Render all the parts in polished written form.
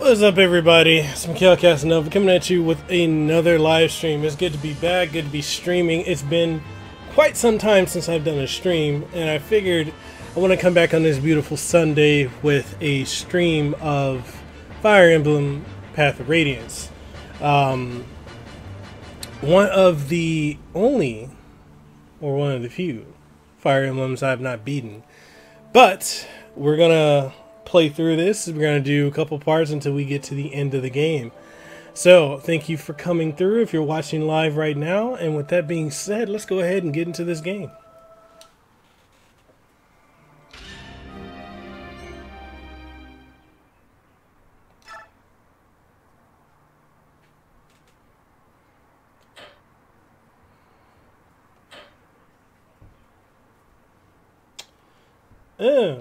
What's up, everybody? It's Mekel Kasanova coming at you with another live stream. It's good to be back, good to be streaming. It's been quite some time since I've done a stream, and I figured I want to come back on this beautiful Sunday with a stream of Fire Emblem Path of Radiance. One of the only, or one of the few, Fire Emblems I've not beaten. But we're gonna play through this. We're going to do a couple parts until we get to the end of the game. So thank you for coming through if you're watching live right now, and with that being said, let's go ahead and get into this game.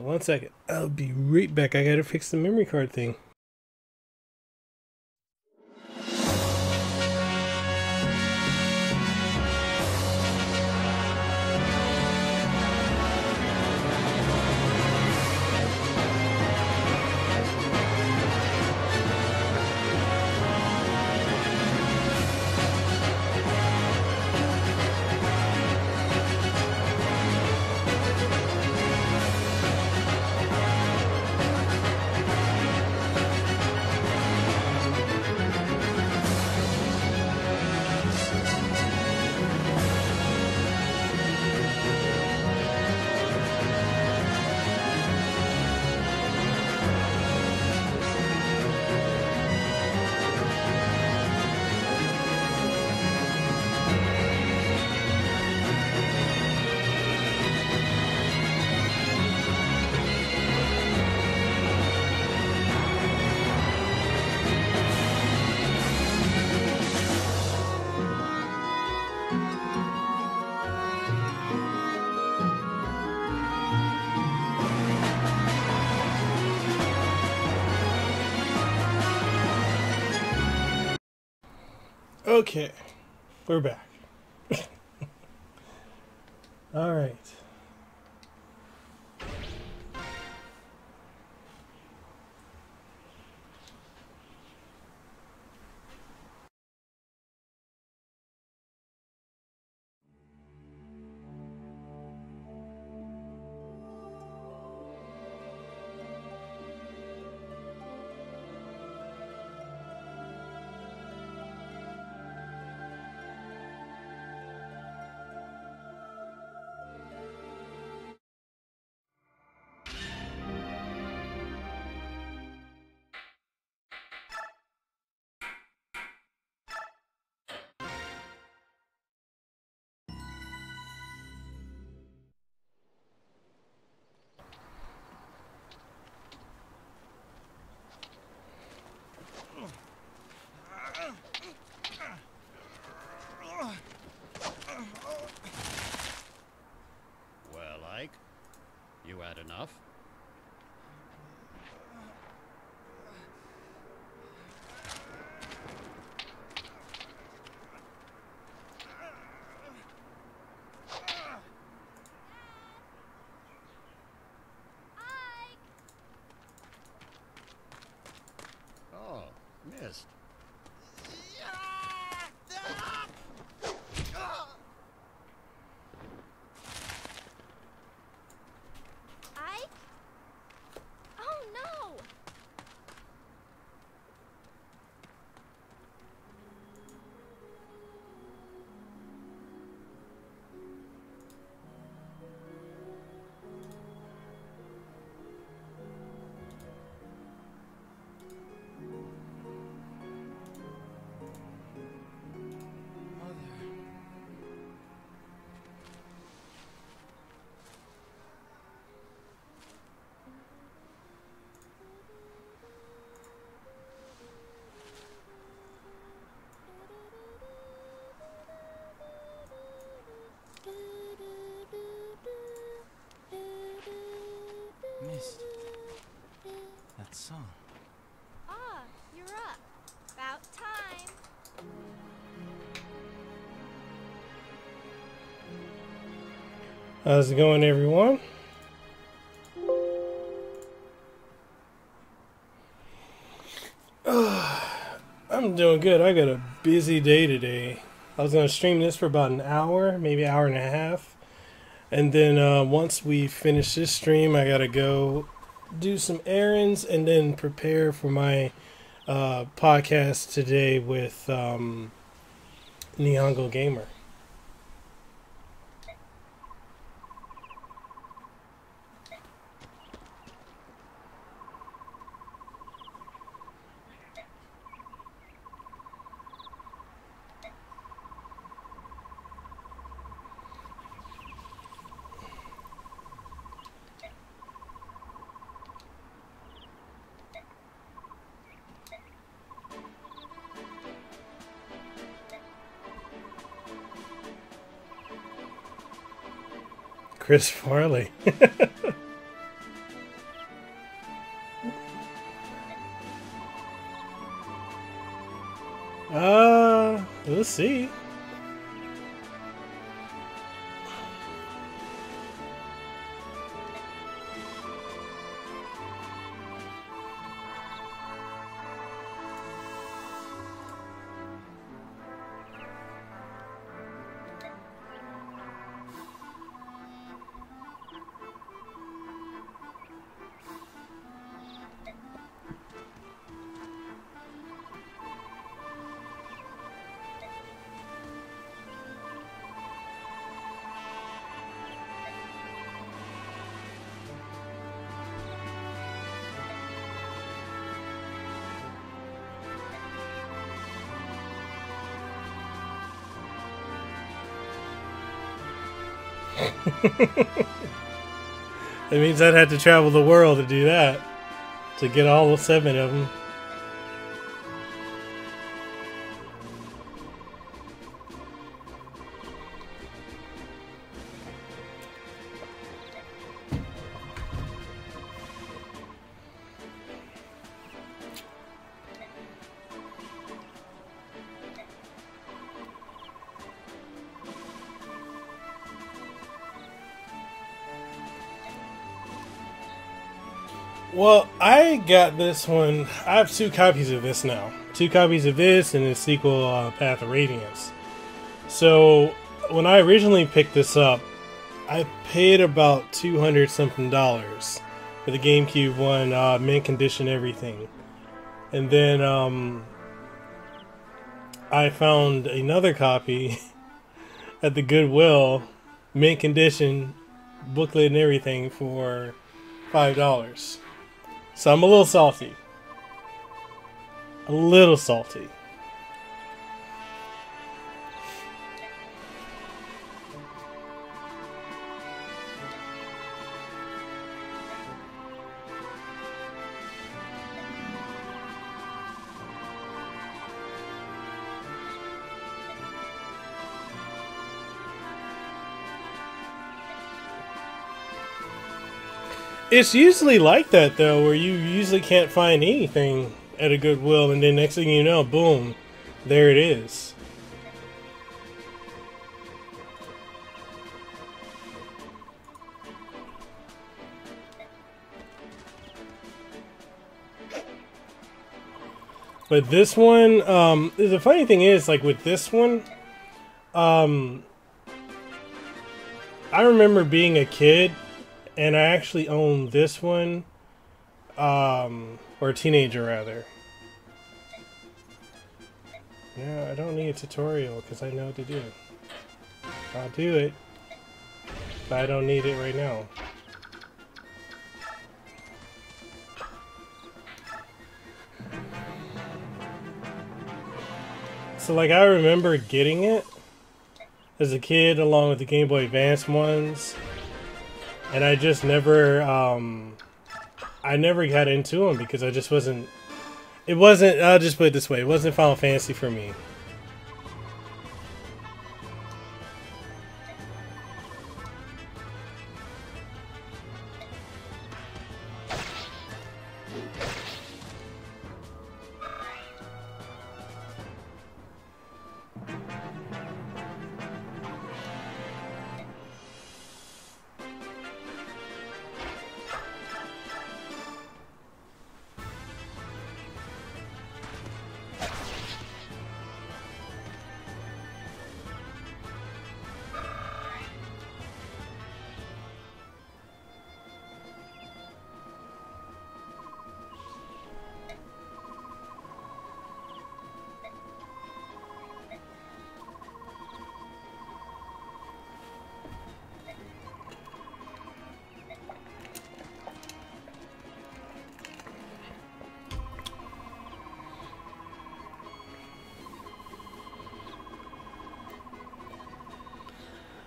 One second. I'll be right back. I gotta fix the memory card thing. Okay, we're back. All right. You had enough? Oh, missed. Missed that song. Ah, you're up. About time. How's it going, everyone? I'm doing good. I got a busy day today. I was going to stream this for about an hour, maybe hour and a half. And then once we finish this stream, I got to go do some errands and then prepare for my podcast today with Nihongo Gamer. Chris Farley. We'll see. It means I'd have to travel the world to do that, to get all 7 of them. Well, I got this one. I have 2 copies of this now. 2 copies of this and the sequel, Path of Radiance. So, when I originally picked this up, I paid about $200 something for the GameCube one, mint condition, everything. And then, I found another copy at the Goodwill, mint condition, booklet and everything, for $5. So I'm a little salty. A little salty. It's usually like that, though, where you usually can't find anything at a Goodwill, and then next thing you know, boom, there it is. But this one, the funny thing is, like with this one, I remember being a kid, and I actually own this one, or a teenager rather. Yeah, I don't need a tutorial because I know what to do. I'll do it, but I don't need it right now. So like I remember getting it as a kid along with the Game Boy Advance ones. And I just never, I never got into them because I just wasn't, I'll just put it this way, it wasn't Final Fantasy for me.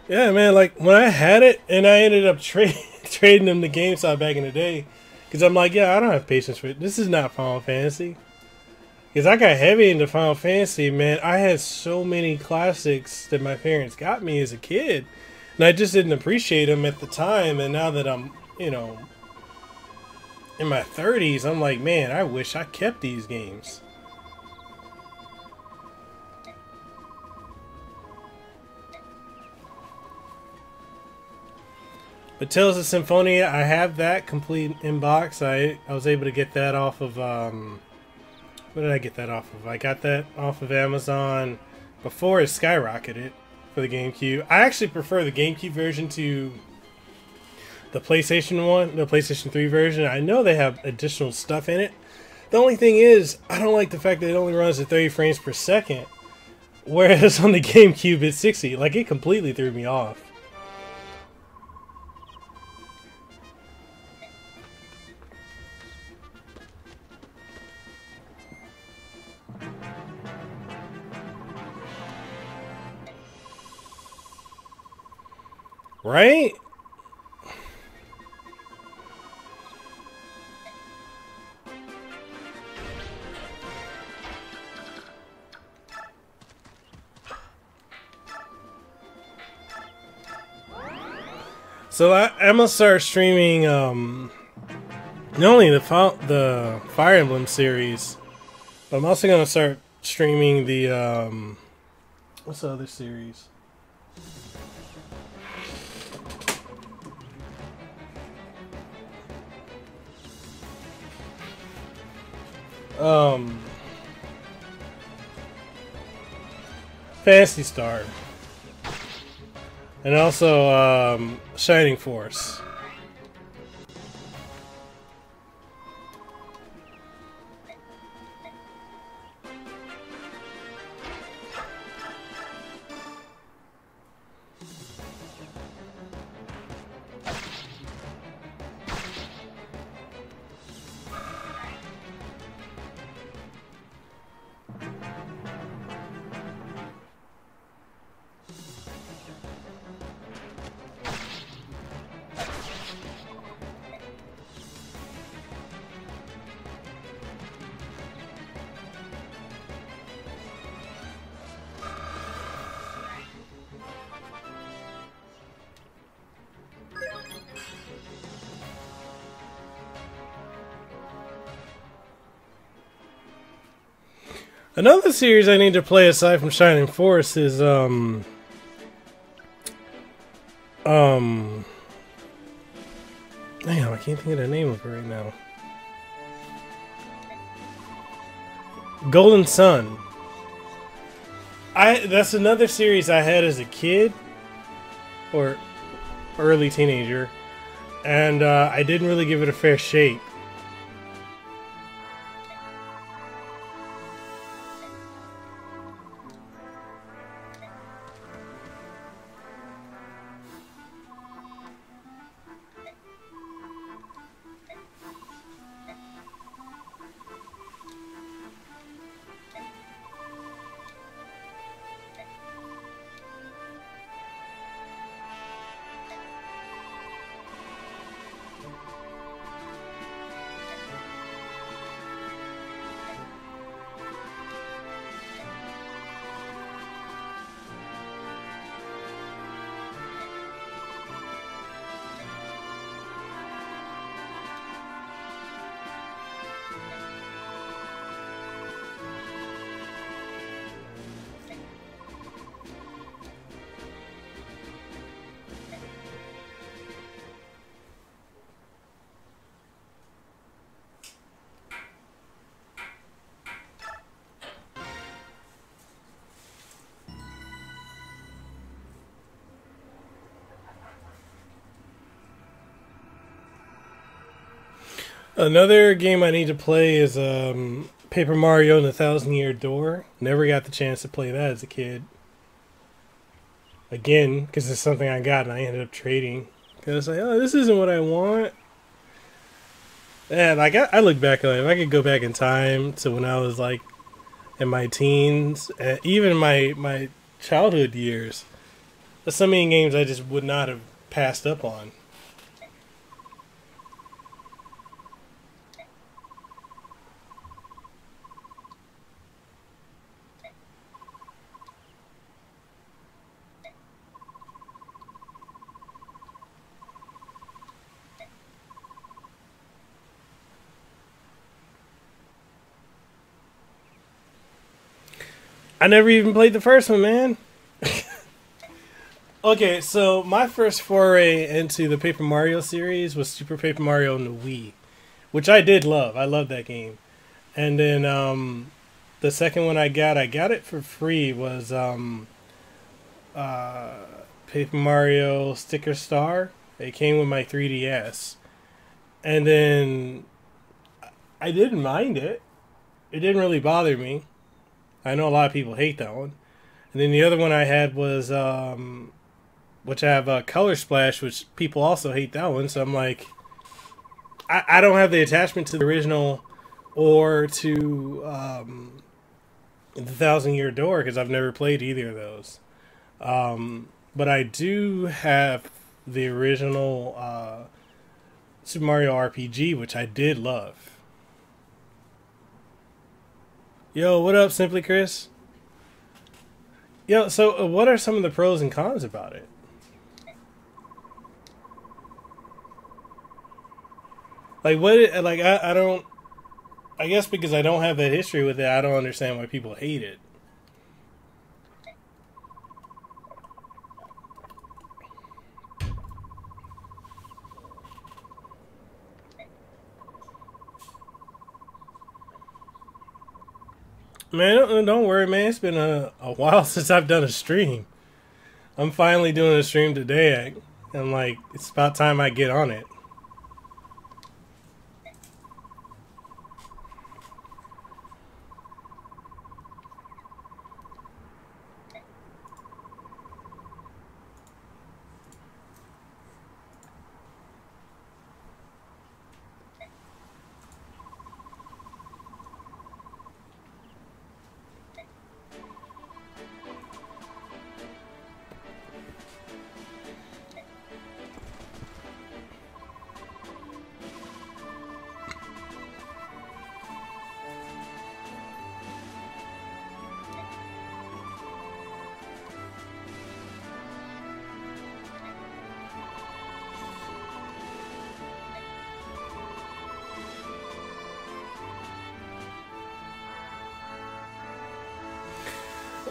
Yeah, man, like when I had it and I ended up trading them to GameStop back in the day, because I'm like, yeah, I don't have patience for it. This is not Final Fantasy. Because I got heavy into Final Fantasy, man. I had so many classics that my parents got me as a kid, and I just didn't appreciate them at the time. And now that I'm, you know, in my 30s, I'm like, man, I wish I kept these games. But Tales of Symphonia, I have that complete in box. I was able to get that off of what did I get that off of? I got that off of Amazon before it skyrocketed for the GameCube. I actually prefer the GameCube version to the PlayStation 1, the PlayStation 3 version. I know they have additional stuff in it. The only thing is, I don't like the fact that it only runs at 30 frames per second, whereas on the GameCube it's 60. Like, it completely threw me off. Right? So I'm gonna start streaming not only the Fire Emblem series, but I'm also gonna start streaming the what's the other series? Phantasy Star. And also, Shining Force. Another series I need to play aside from Shining Force is damn, I can't think of the name of it right now. Golden Sun. That's another series I had as a kid or early teenager, and I didn't really give it a fair shake. Another game I need to play is Paper Mario and the Thousand Year Door. Never got the chance to play that as a kid. Again, because it's something I got and I ended up trading. Because like, oh, this isn't what I want. And like I look back on it, if I could go back in time to when I was like in my teens, even my childhood years, There's so many games I just would not have passed up on. I never even played the first one, man. Okay, so my first foray into the Paper Mario series was Super Paper Mario on the Wii, which I did love. I loved that game. And then the second one I got it for free, was Paper Mario Sticker Star. It came with my 3DS. And then I didn't mind it. It didn't really bother me. I know a lot of people hate that one. And then the other one I had was, which I have Color Splash, which people also hate that one. So I'm like, I don't have the attachment to the original or to the Thousand Year Door because I've never played either of those. But I do have the original Super Mario RPG, which I did love. Yo, what up, Simply Chris? Yo, so what are some of the pros and cons about it? Like, what, like, I don't, I guess because I don't have that history with it, I don't understand why people hate it. Man, don't worry, man. It's been a while since I've done a stream. I'm finally doing a stream today, and like, it's about time I get on it.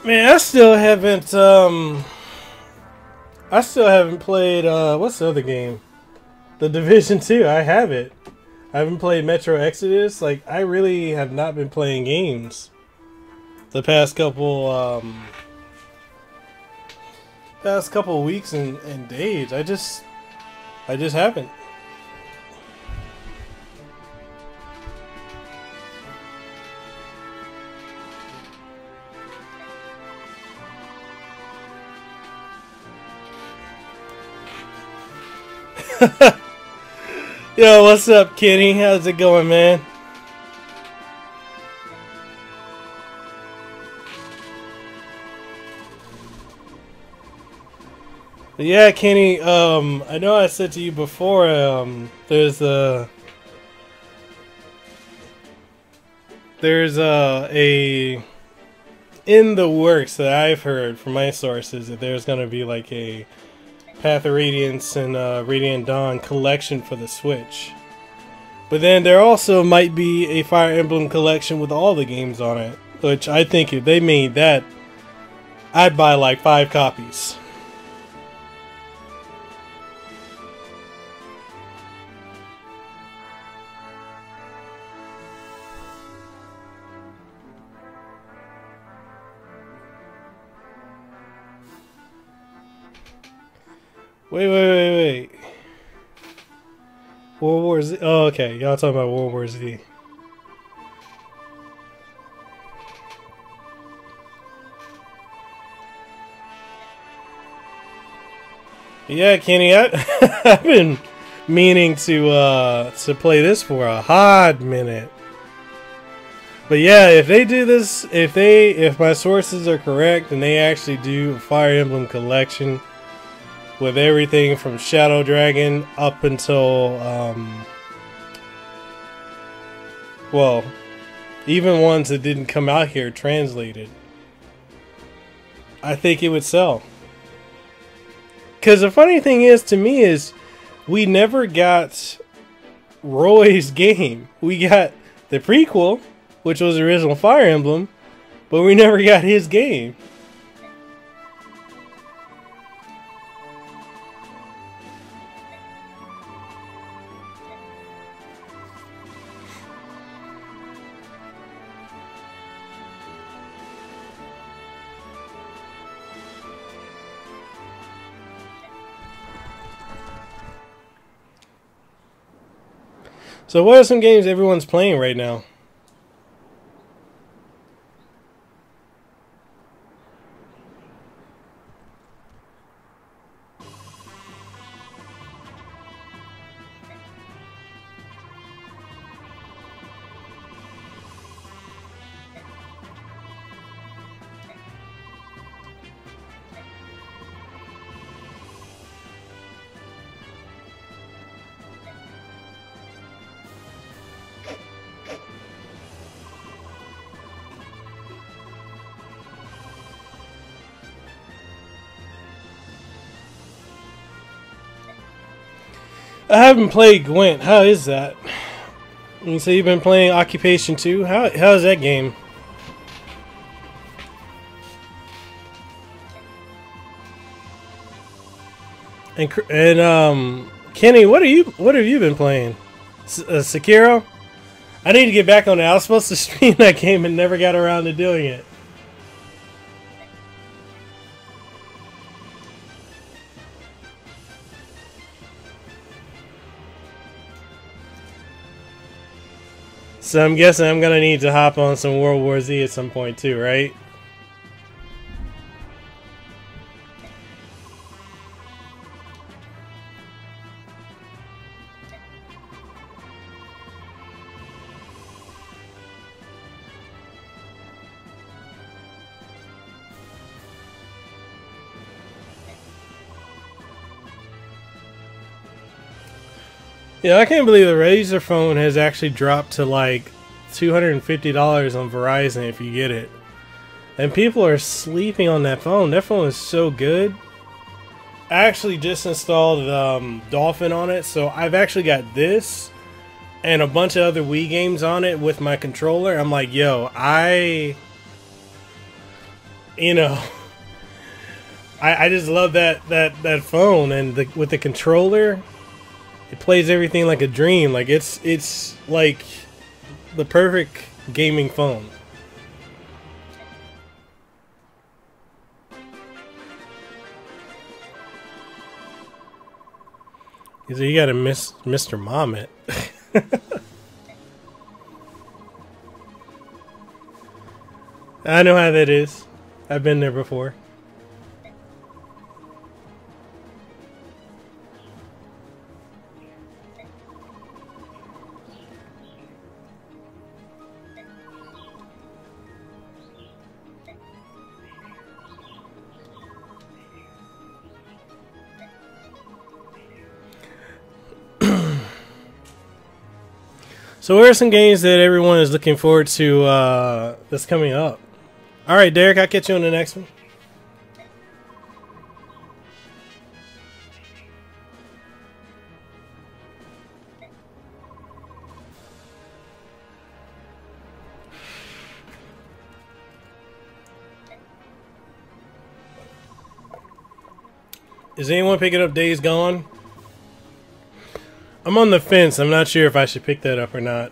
Man, I still haven't played what's the other game? The Division 2. I have it. I haven't played Metro Exodus. Like, I really have not been playing games the past couple weeks and days. I just haven't. Yo, what's up, Kenny? How's it going, man? Yeah, Kenny, I know I said to you before, there's a in the works that I've heard from my sources that there's gonna be like a Path of Radiance and Radiant Dawn collection for the Switch. But then there also might be a Fire Emblem collection with all the games on it, which I think if they made that, I'd buy like 5 copies. Wait. World War Z. Oh, okay. Y'all talking about World War Z. Yeah, Kenny, I've been meaning to play this for a hot minute. But yeah, if they do this, if my sources are correct and they actually do a Fire Emblem collection with everything from Shadow Dragon up until, well, even ones that didn't come out here translated, I think it would sell. Because the funny thing is, to me, is we never got Roy's game. We got the prequel, which was the original Fire Emblem, but we never got his game. So what are some games everyone's playing right now? I haven't played Gwent. How is that? You say you've been playing Occupation 2? How's that game? And Kenny, what have you been playing? Sekiro? I need to get back on it. I was supposed to stream that game and never got around to doing it. So I'm guessing I'm gonna need to hop on some World War Z at some point too, right? Yeah, I can't believe the Razer phone has actually dropped to like $250 on Verizon if you get it. And people are sleeping on that phone. That phone is so good. I actually just installed Dolphin on it, so I've actually got this and a bunch of other Wii games on it with my controller. I'm like, yo, I just love that phone, and with the controller, it plays everything like a dream. Like it's like the perfect gaming phone. You gotta miss Mr. Mommet. I know how that is. I've been there before. So what are some games that everyone is looking forward to that's coming up? Alright, Derek, I'll catch you on the next one. Is anyone picking up Days Gone? I'm on the fence. I'm not sure if I should pick that up or not.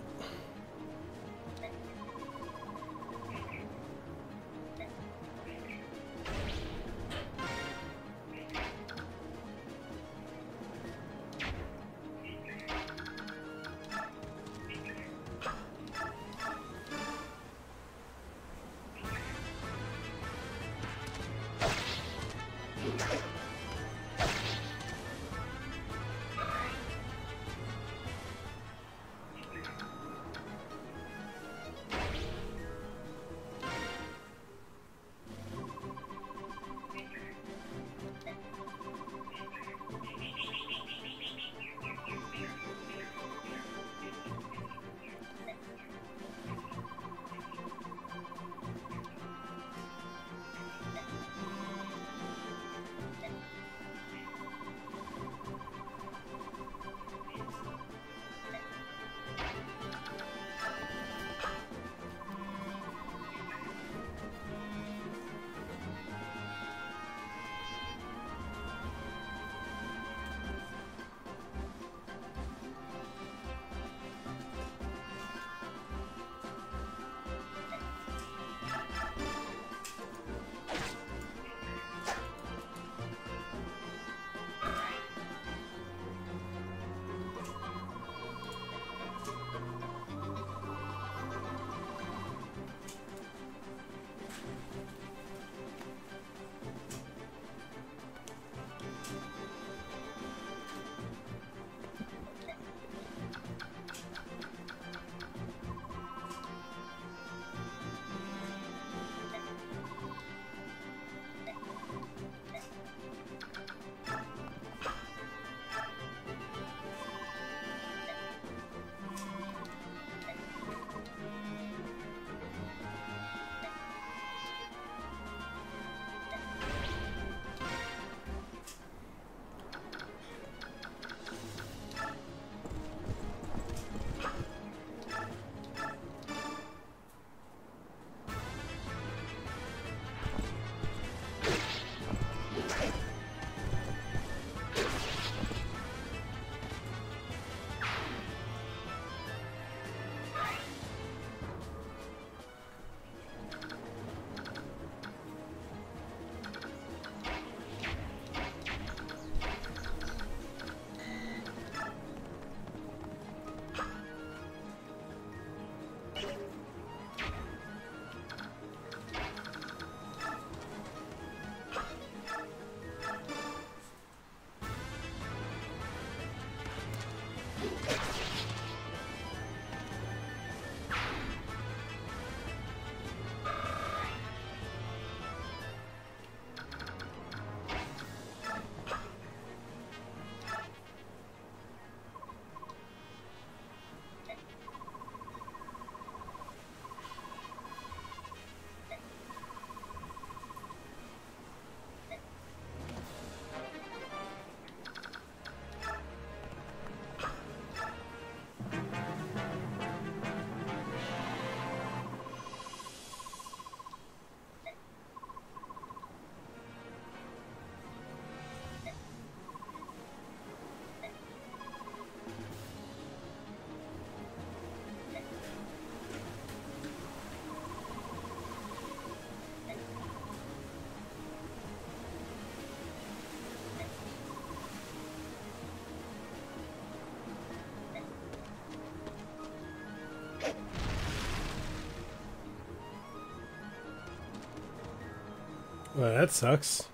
Well, that sucks.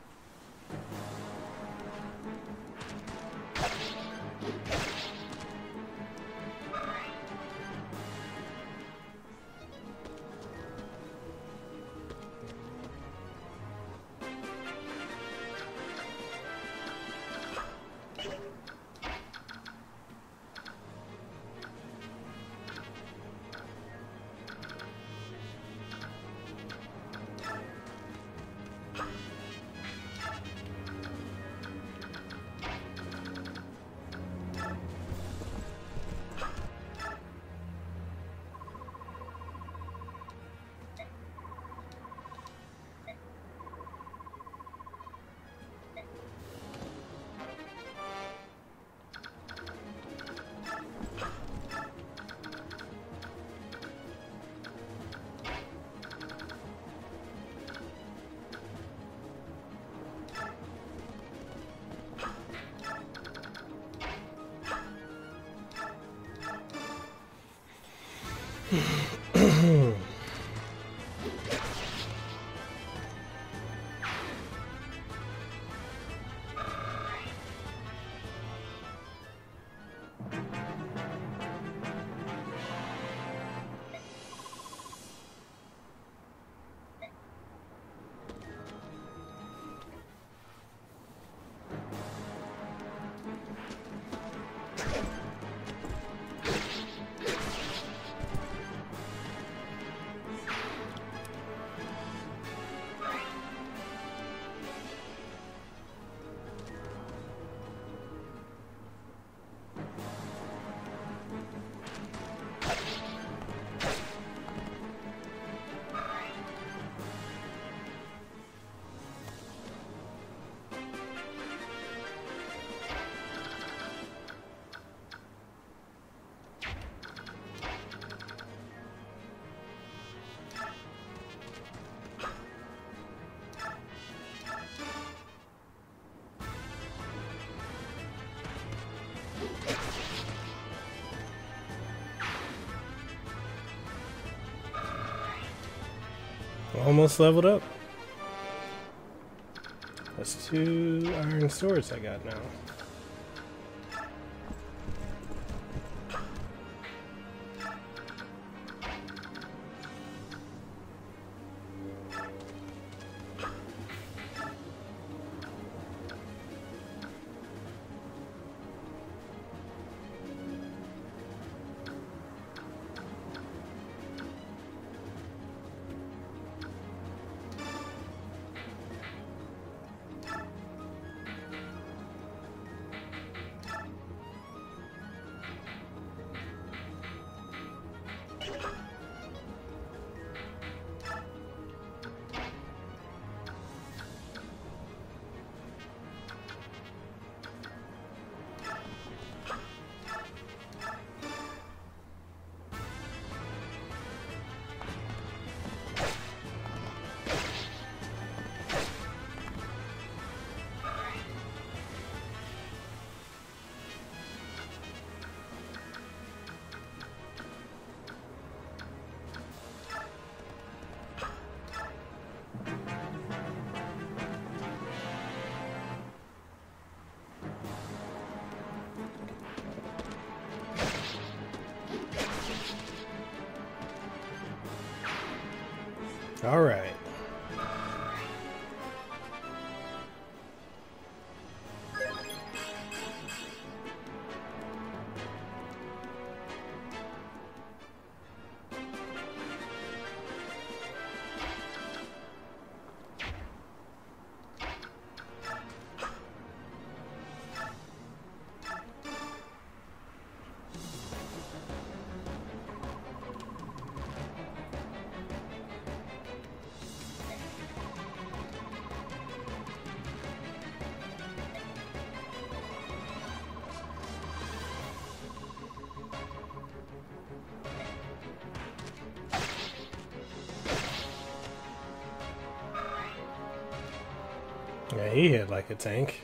Almost leveled up. That's 2 iron swords I got now. All right. Yeah, he hit like a tank.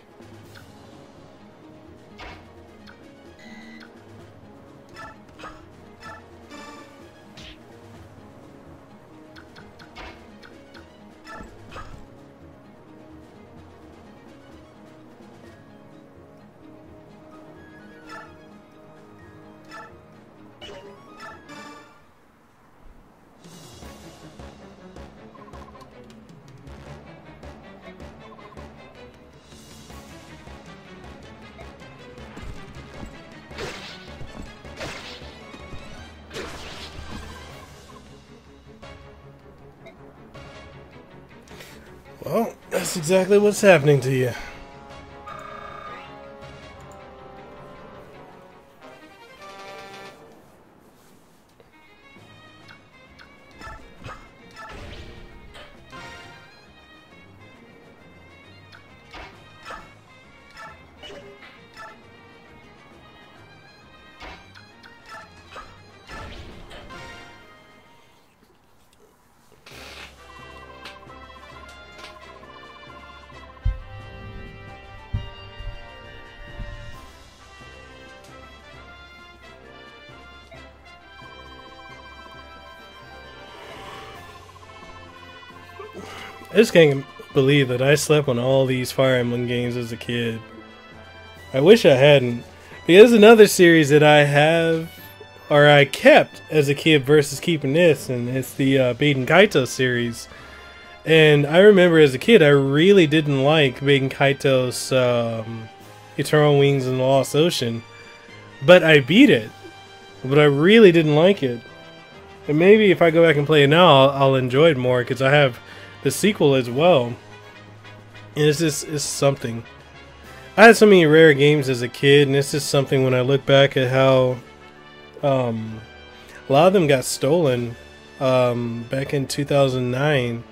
Well, that's exactly what's happening to you. I just can't believe that I slept on all these Fire Emblem games as a kid. I wish I hadn't. Because another series that I have, or I kept as a kid versus keeping this, and it's the Baten Kaito series. And I remember as a kid, I really didn't like Baten Kaito's Eternal Wings in the Lost Ocean. But I beat it. But I really didn't like it. And maybe if I go back and play it now, I'll enjoy it more, because I have the sequel as well. And it's something. I had so many rare games as a kid, and it's just something when I look back at how a lot of them got stolen back in 2009.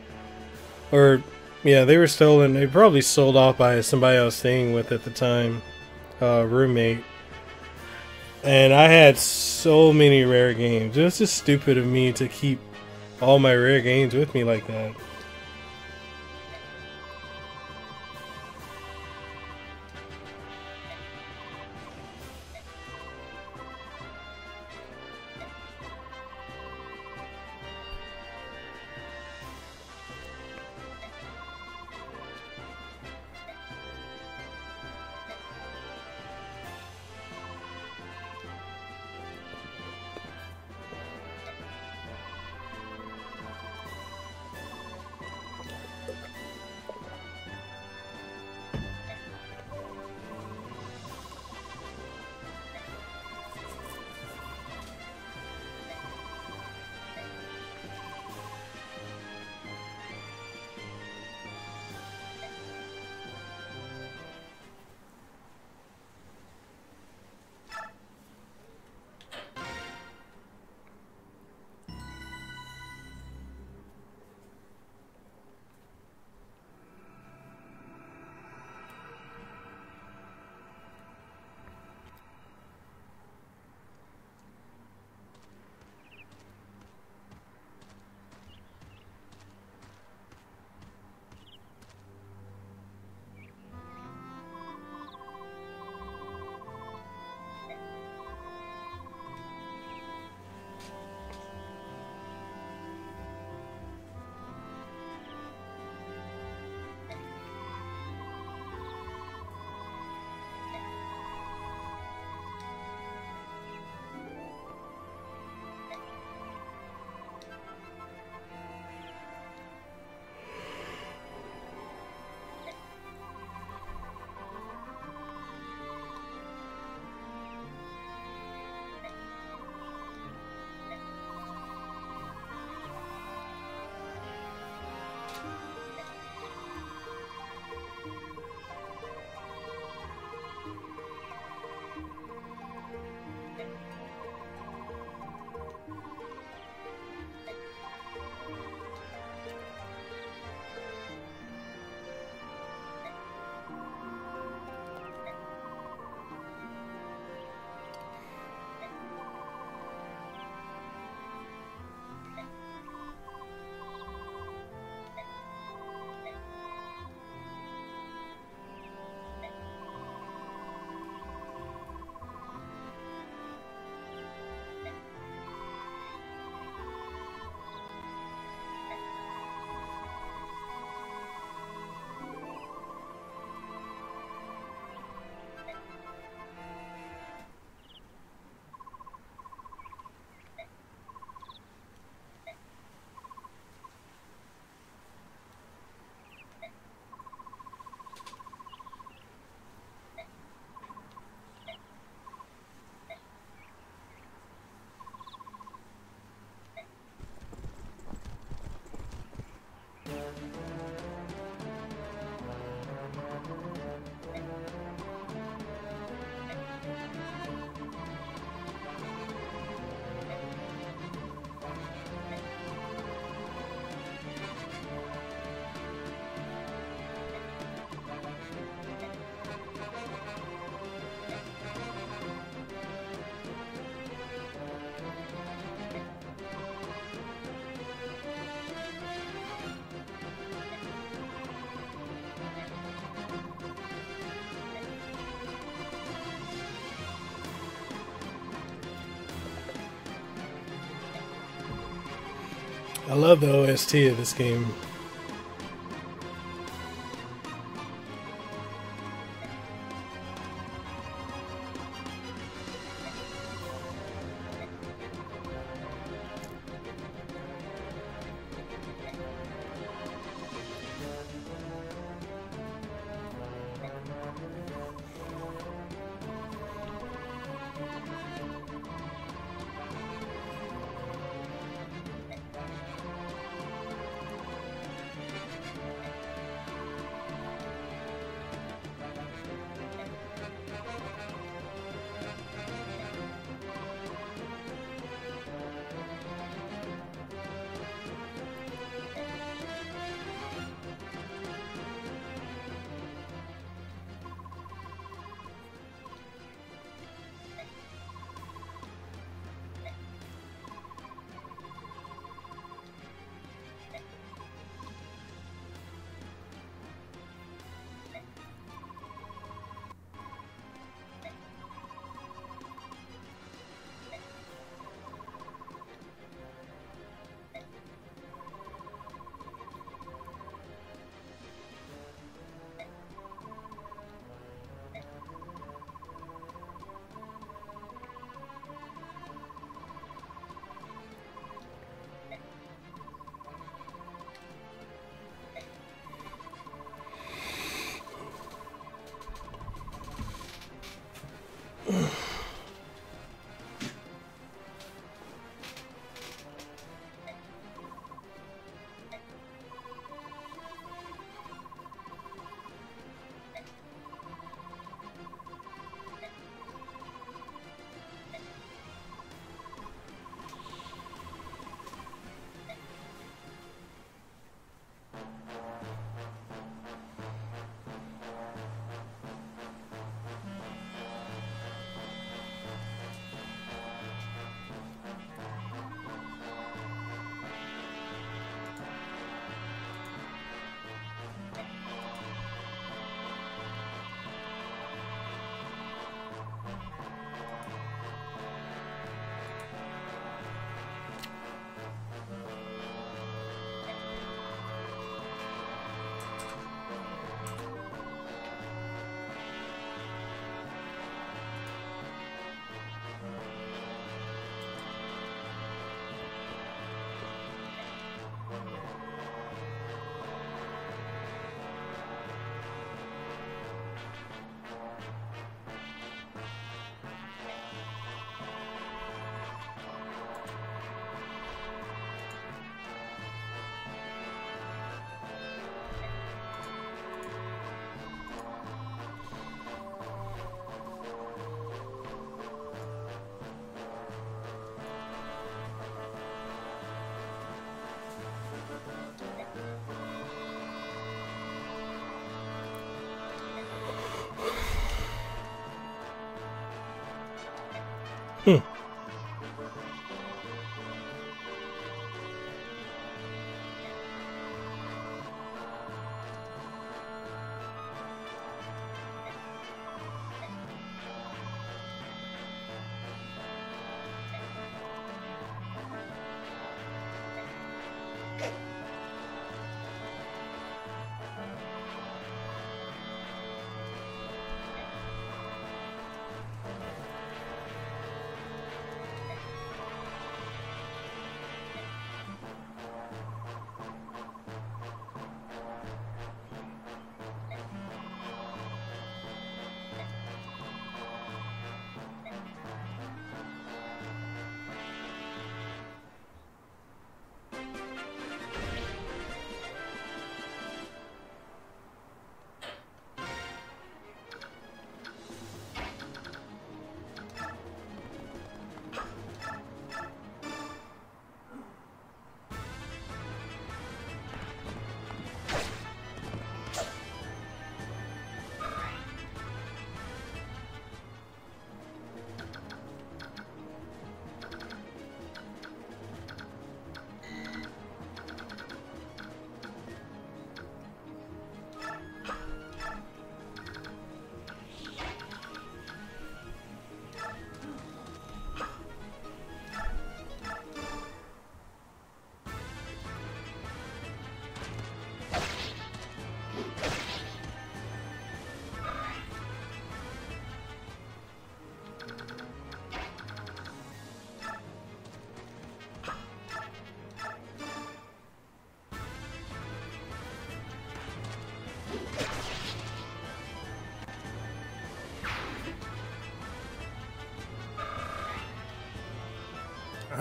Or, yeah, they were stolen. They probably sold off by somebody I was staying with at the time, roommate. And I had so many rare games. It was just stupid of me to keep all my rare games with me like that. I love the OST of this game.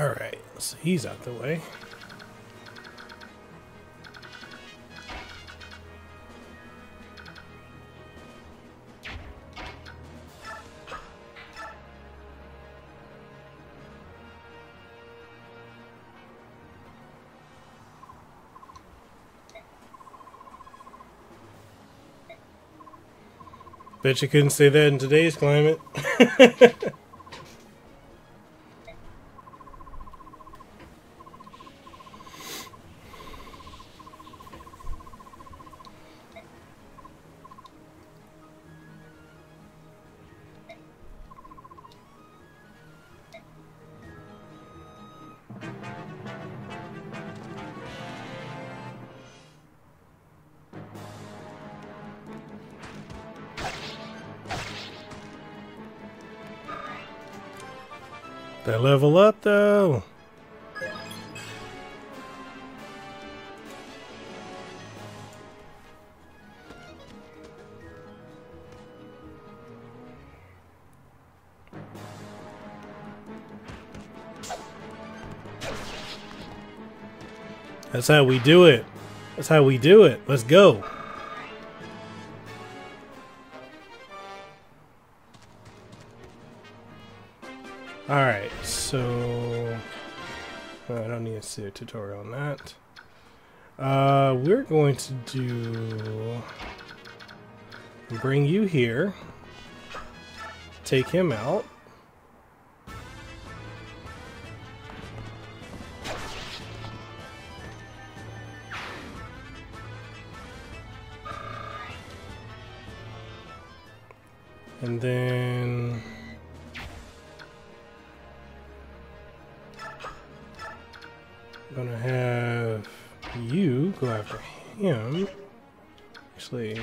Alright, so he's out the way. Bet you couldn't say that in today's climate. They level up though. That's how we do it. That's how we do it. Let's go. Alright, so I don't need to see a tutorial on that. We're going to bring you here, take him out. And then I'm gonna have you go after him. Actually,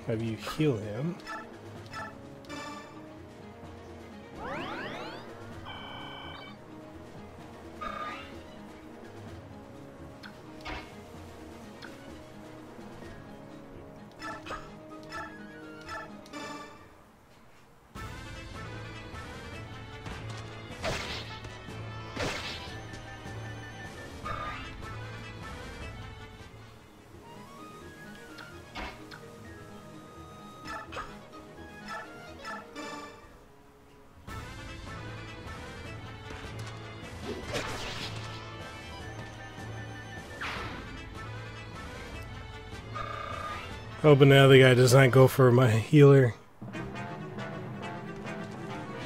have you heal him. Hoping now the guy does not go for my healer.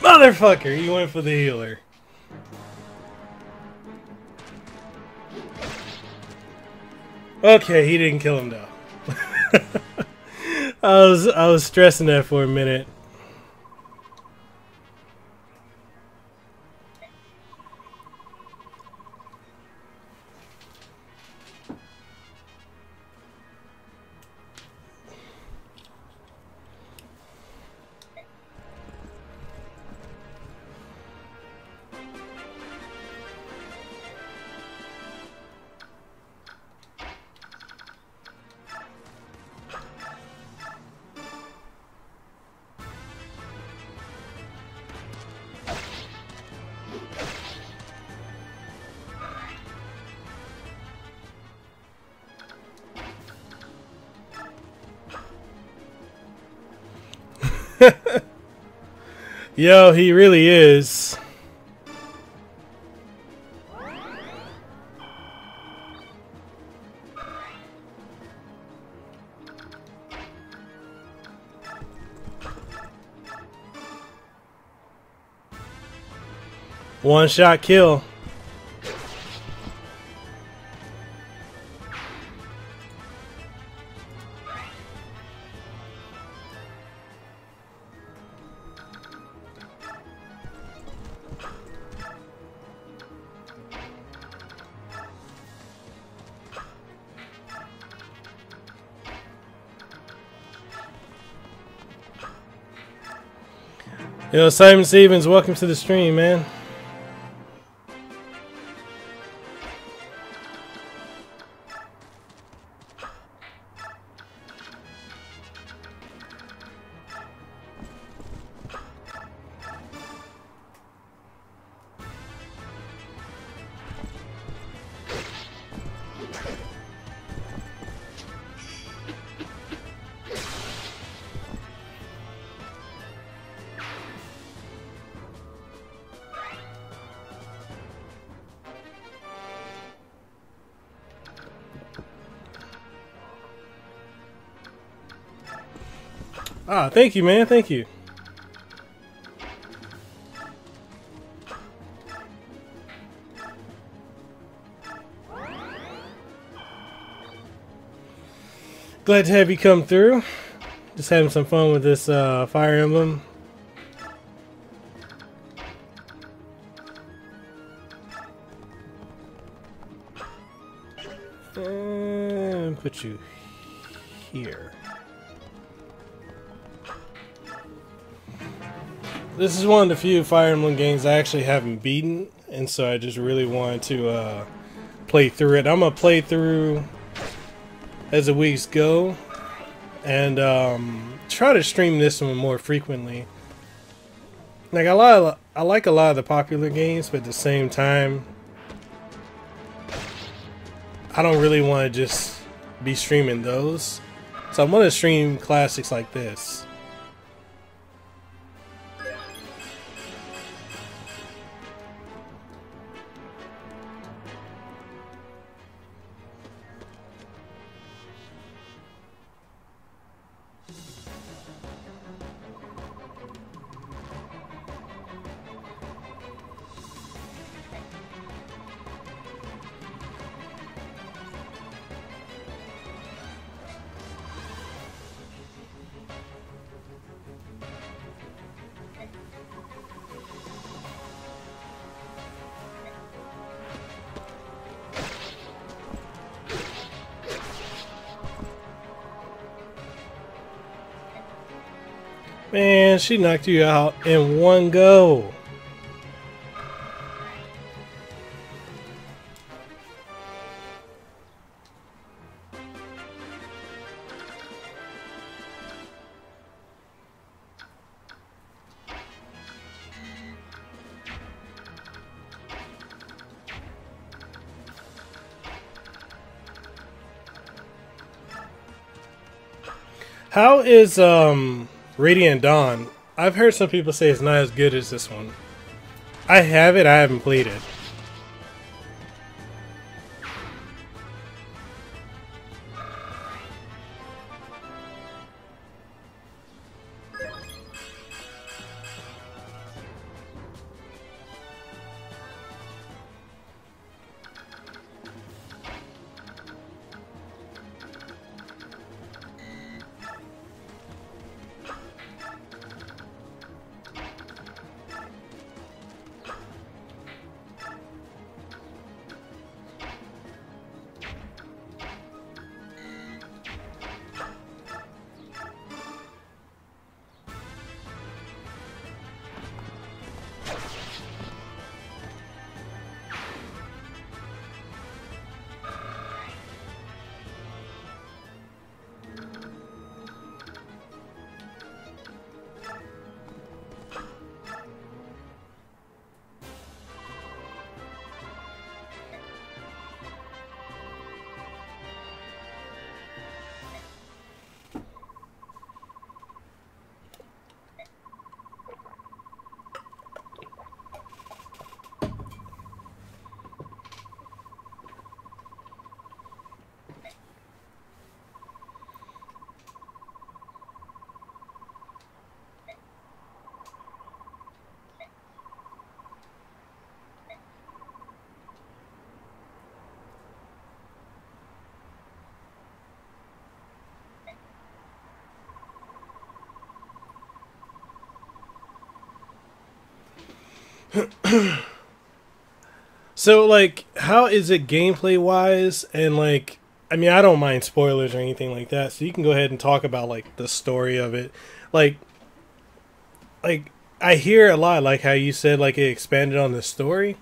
Motherfucker, he went for the healer. Okay, he didn't kill him though. I was stressing that for a minute. Yo, he really is. One shot kill. Yo, Simon Stevens, welcome to the stream, man. Ah, thank you, man. Thank you. Glad to have you come through. Just having some fun with this Fire Emblem. And put you here. This is one of the few Fire Emblem games I actually haven't beaten, and so I just really wanted to play through it. I'm gonna play through as the weeks go, and try to stream this one more frequently. Like I like a lot of the popular games, but at the same time, I don't really want to just be streaming those. So I'm gonna stream classics like this. Man, she knocked you out in one go. How is Radiant Dawn? I've heard some people say it's not as good as this one. I have it, I haven't played it. So, like, how is it gameplay wise? And, like, I mean, I don't mind spoilers or anything like that, so you can go ahead and talk about, like, the story of it. Like, I hear a lot, like how you said, like, it expanded on the story.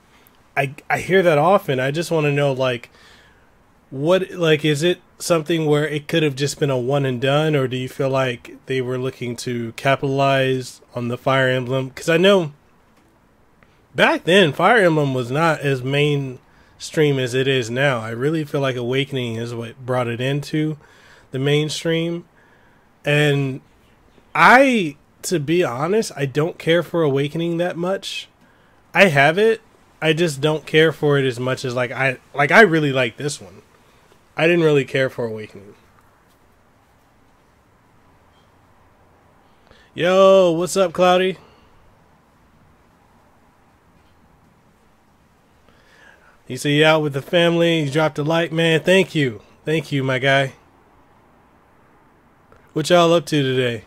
I hear that often. I just want to know, like, what, like, is it something where it could have just been a one and done, or do you feel like they were looking to capitalize on the Fire Emblem? Because I know back then, Fire Emblem was not as mainstream as it is now. I really feel like Awakening is what brought it into the mainstream. And to be honest, I don't care for Awakening that much. I have it. I just don't care for it as much as, like, I really like this one. I didn't really care for Awakening. Yo, what's up, Cloudy? You see you out with the family. You dropped a like, man. Thank you. Thank you, my guy. What y'all up to today?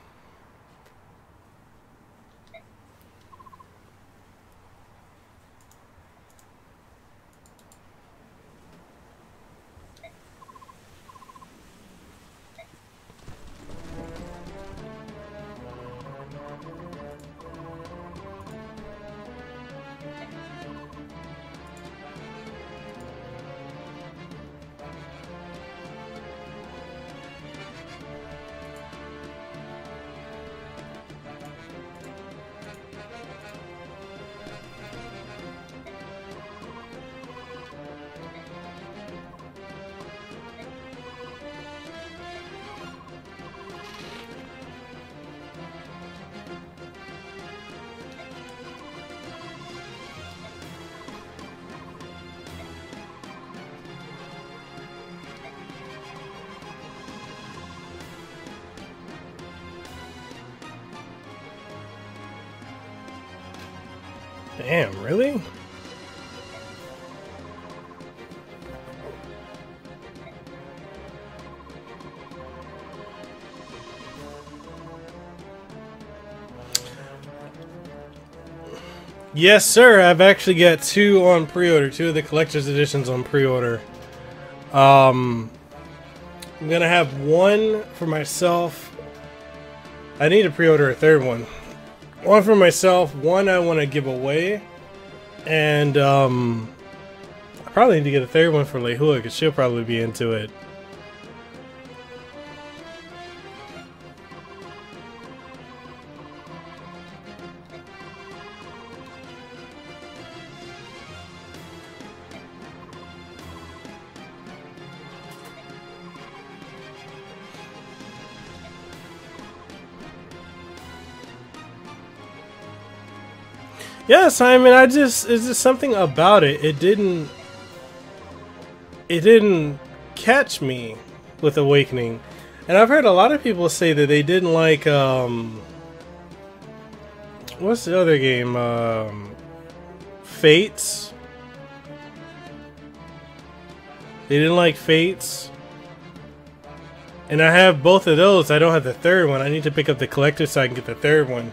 Damn, really? Yes, sir. I've actually got two on pre-order. Two of the collector's editions on pre-order. I'm gonna have one for myself. I need to pre-order a third one. One for myself, one I want to give away, and I probably need to get a third one for Lehua because she'll probably be into it. Yeah, Simon, it's just something about it. It didn't catch me with Awakening. And I've heard a lot of people say that they didn't like what's the other game? Fates. They didn't like Fates. And I have both of those. I don't have the third one. I need to pick up the collector so I can get the third one.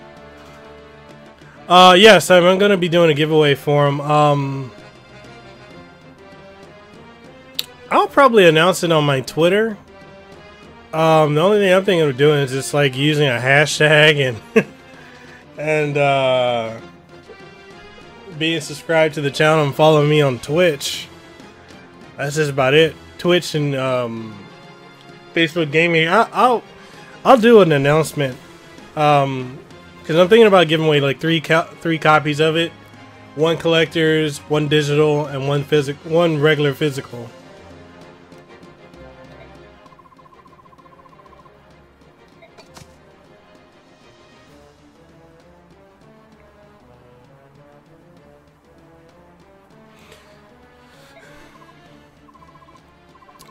Yes, I'm going to be doing a giveaway for him. I'll probably announce it on my Twitter. The only thing I'm thinking of doing is just like using a hashtag and being subscribed to the channel and following me on Twitch. That's just about it. Twitch and Facebook Gaming. I'll do an announcement. Because I'm thinking about giving away like three copies of it, one collector's, one digital, and one regular physical.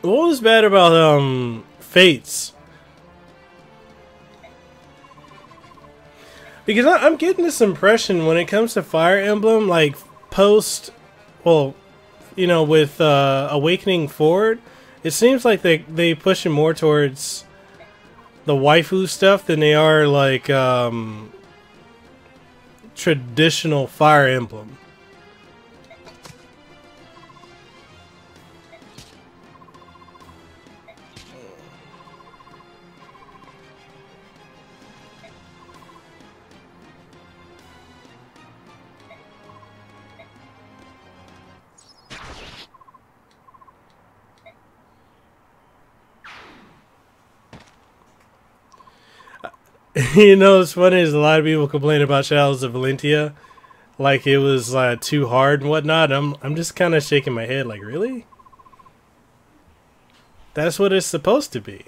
What was bad about Fates? Because I'm getting this impression when it comes to Fire Emblem, like post, well, you know, with Awakening forward, it seems like they pushing more towards the waifu stuff than they are like traditional Fire Emblem. You know, what's funny is a lot of people complain about Shadows of Valentia, like it was too hard and whatnot. I'm just kind of shaking my head, like, really? That's what it's supposed to be.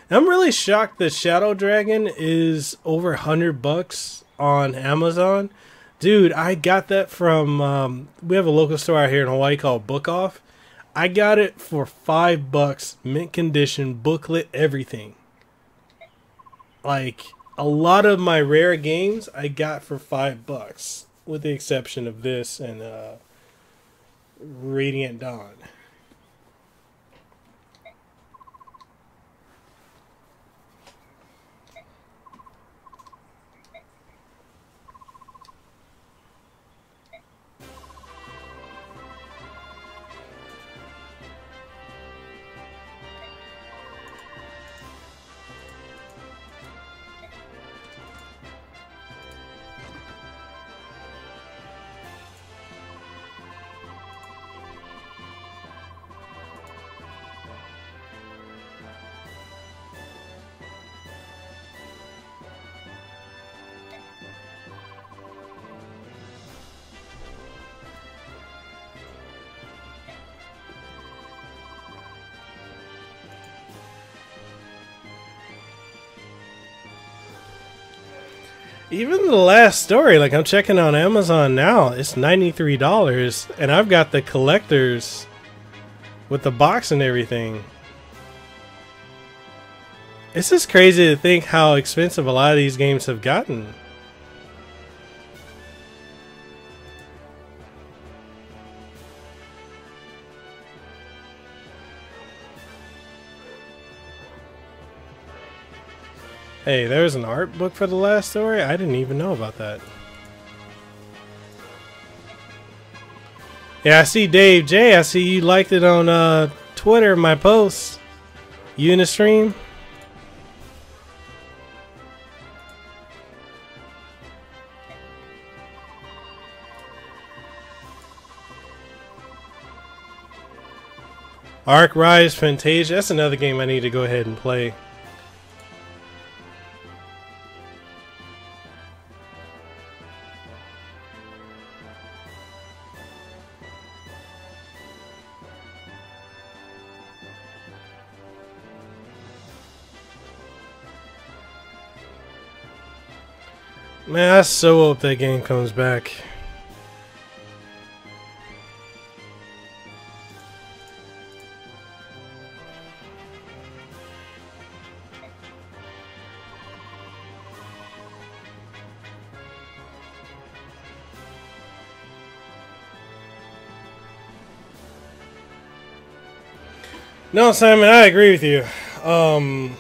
I'm really shocked that Shadow Dragon is over $100 on Amazon. Dude, I got that from, we have a local store out here in Hawaii called Book Off. I got it for $5, mint condition, booklet, everything. like a lot of my rare games I got for $5, with the exception of this and Radiant Dawn. Even the last story, like I'm checking on Amazon now, it's $93, and I've got the collectors with the box and everything. It's just crazy to think how expensive a lot of these games have gotten. Hey, there's an art book for the last story? I didn't even know about that. Yeah, I see Dave J. I see you liked it on Twitter, my post. You in the stream? Ark Rise Fantasia. That's another game I need to go ahead and play. Man, I so hope that game comes back. No, Simon, I agree with you. And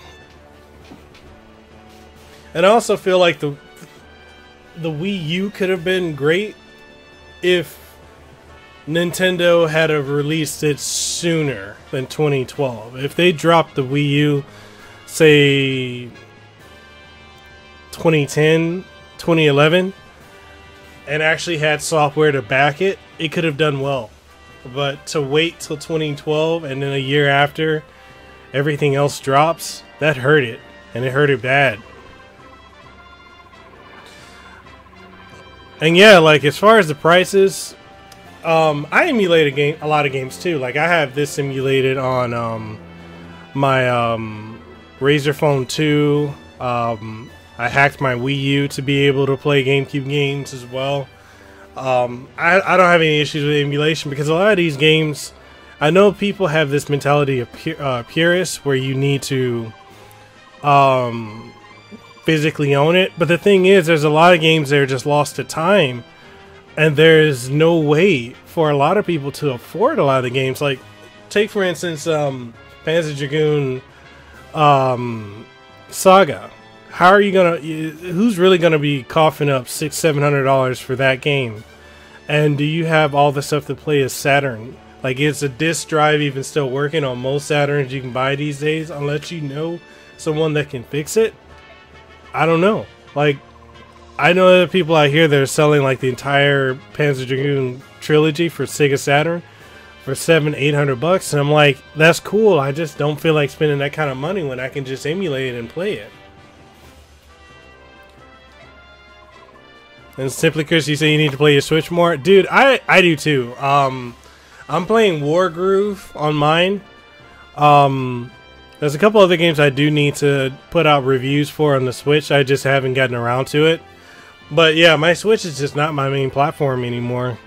I also feel like the Wii U could have been great if Nintendo had have released it sooner than 2012. If they dropped the Wii U, say 2010, 2011, and actually had software to back it, it could have done well. But to wait till 2012 and then a year after everything else drops, that hurt it, and it hurt it bad. And yeah, like as far as the prices, I emulate a lot of games too. Like I have this emulated on my Razer Phone 2. I hacked my Wii U to be able to play GameCube games as well. I don't have any issues with emulation because a lot of these games, I know people have this mentality of purists where you need to physically own it, but the thing is, there's a lot of games that are just lost to time, and there's no way for a lot of people to afford a lot of the games. Like, take for instance, Panzer Dragoon Saga. How are you gonna? Who's really gonna be coughing up $600-700 for that game? And do you have all the stuff to play as Saturn? Like, is the disc drive even still working on most Saturns you can buy these days? Unless you know someone that can fix it. I don't know. Like, I know other people out here that are selling like the entire Panzer Dragoon trilogy for Sega Saturn for $700-800, and I'm like, that's cool. I just don't feel like spending that kind of money when I can just emulate it and play it. And Simply Chris, you say you need to play your Switch more, dude. I do too. I'm playing Wargroove on mine. There's a couple other games I do need to put out reviews for on the Switch. I just haven't gotten around to it. But yeah, my Switch is just not my main platform anymore.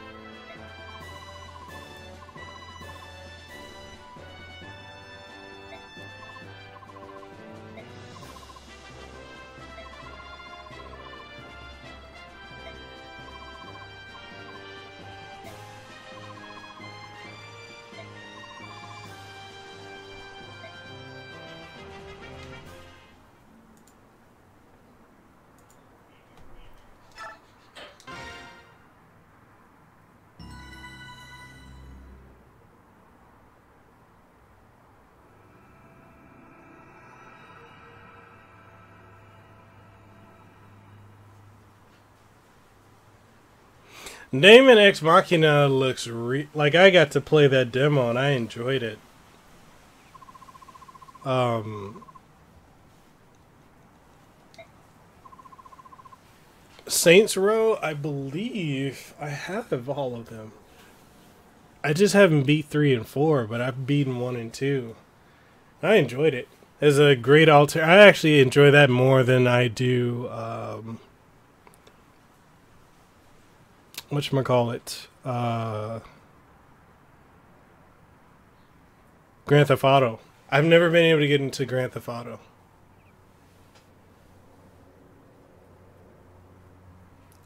Daemon Ex Machina looks like I got to play that demo and I enjoyed it. Saints Row, I believe I have all of them. I just haven't beat 3 and 4, but I've beaten 1 and 2. I enjoyed it. It's a great alter. I actually enjoy that more than I do. Whatchamacallit? Grand Theft Auto. I've never been able to get into Grand Theft Auto.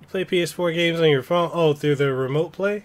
You play PS4 games on your phone? Oh, through the remote play?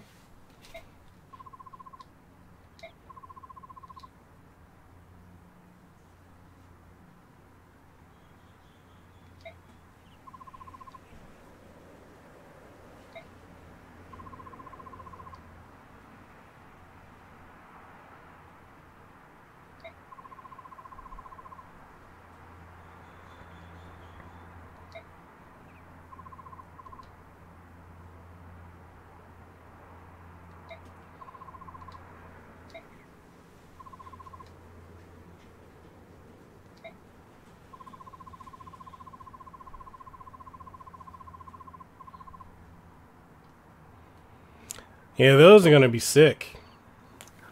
Yeah, those are gonna be sick.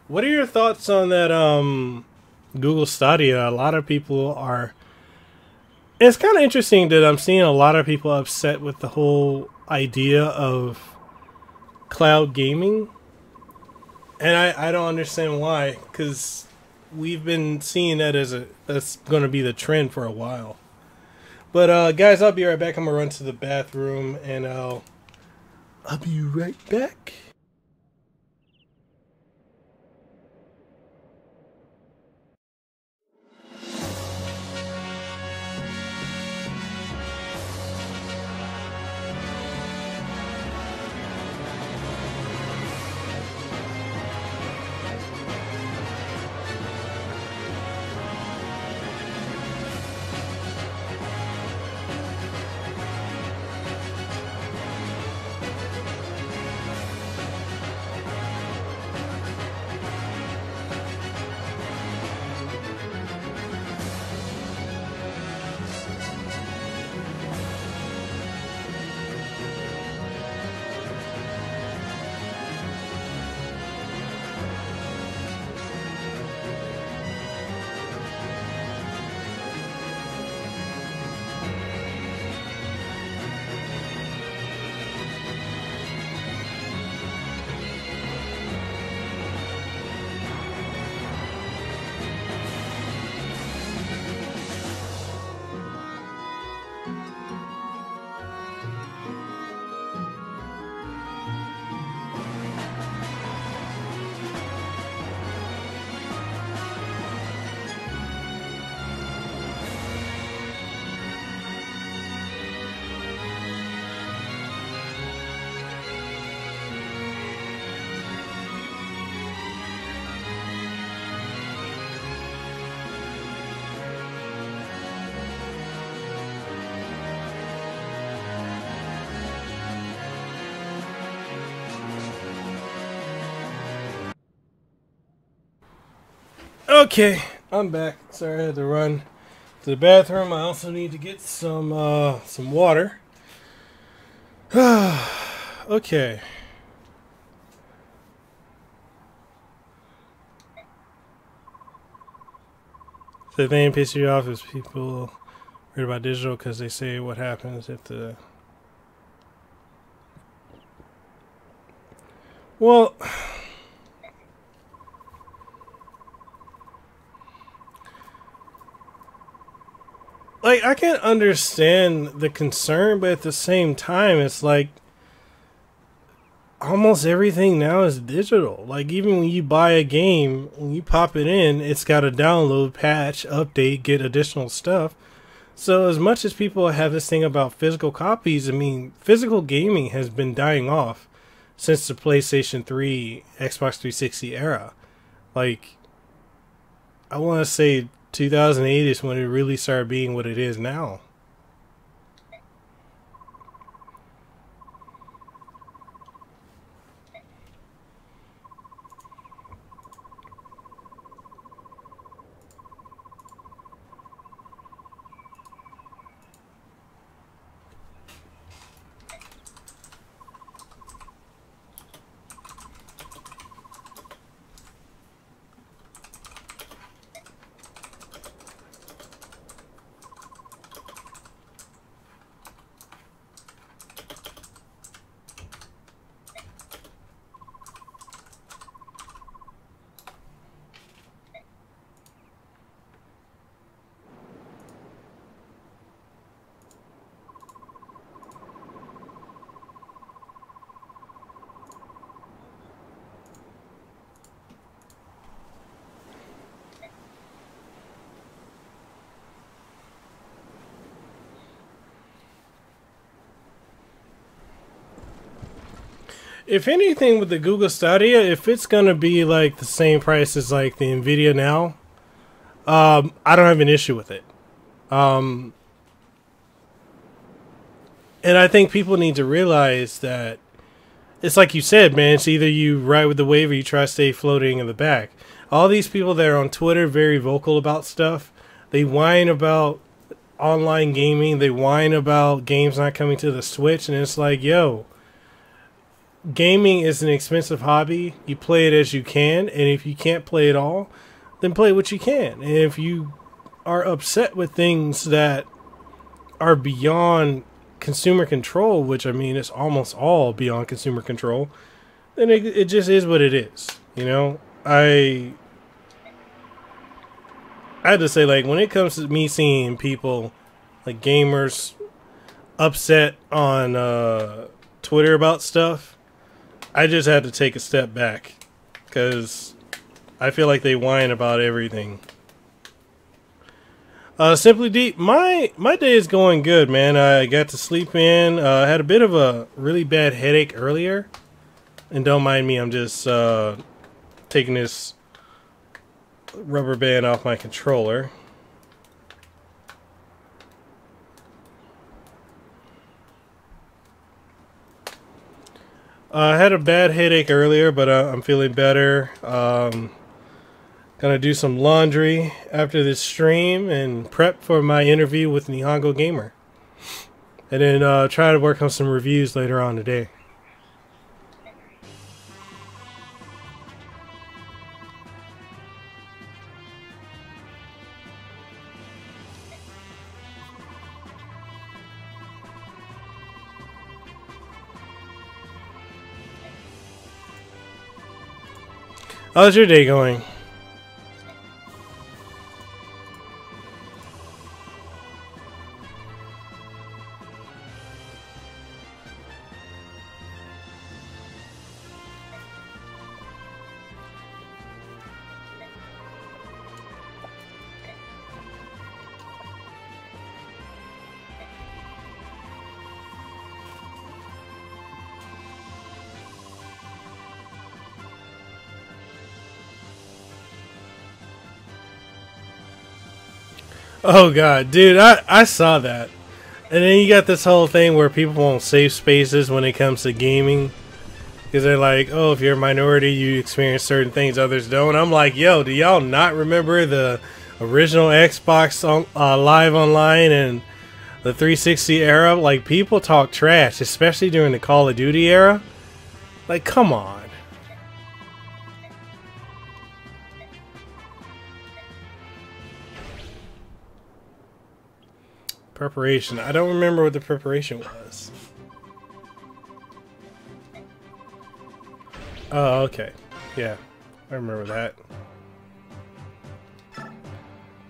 What are your thoughts on that Google Stadia? A lot of people are... It's kind of interesting that I'm seeing a lot of people upset with the whole idea of cloud gaming. And I don't understand why, because we've been seeing that as that's going to be the trend for a while. But guys, I'll be right back. I'm going to run to the bathroom and I'll be right back. Okay, I'm back. Sorry I had to run to the bathroom. I also need to get some water. Okay. The thing pisses you off is people read about digital because they say what happens if the... Well... Like, I can understand the concern, but at the same time, it's like almost everything now is digital. Like, even when you buy a game, when you pop it in, it's got to download, patch, update, get additional stuff. So as much as people have this thing about physical copies, I mean, physical gaming has been dying off since the PlayStation 3, Xbox 360 era. Like, I want to say 2008 is when it really started being what it is now. If anything with the Google Stadia, if it's gonna be like the same price as like the Nvidia now, I don't have an issue with it. And I think people need to realize that it's like you said, man. It's either you ride with the wave or you try to stay floating in the back. All these people that are on Twitter, very vocal about stuff, they whine about online gaming. They whine about games not coming to the Switch, and it's like, yo, gaming is an expensive hobby. You play it as you can, and if you can't play it all, then play what you can. And if you are upset with things that are beyond consumer control, which I mean it's almost all beyond consumer control, then it just is what it is. You know, I had to say, like, when it comes to me seeing people like gamers upset on Twitter about stuff, I just had to take a step back because I feel like they whine about everything. Simply Deep, my day is going good, man. I got to sleep in. I had a bit of a really bad headache earlier. And don't mind me, I'm just taking this rubber band off my controller. I had a bad headache earlier, but I'm feeling better. Gonna do some laundry after this stream and prep for my interview with Nihongo Gamer. And then try to work on some reviews later on today. How's your day going? Oh god, dude, I saw that. And then you got this whole thing where people won't save spaces when it comes to gaming. Because they're like, oh, if you're a minority, you experience certain things others don't. I'm like, yo, do y'all not remember the original Xbox Live Online and the 360 era? Like, people talk trash, especially during the Call of Duty era. Like, come on. Preparation. I don't remember what the preparation was. Oh, okay. Yeah, I remember that.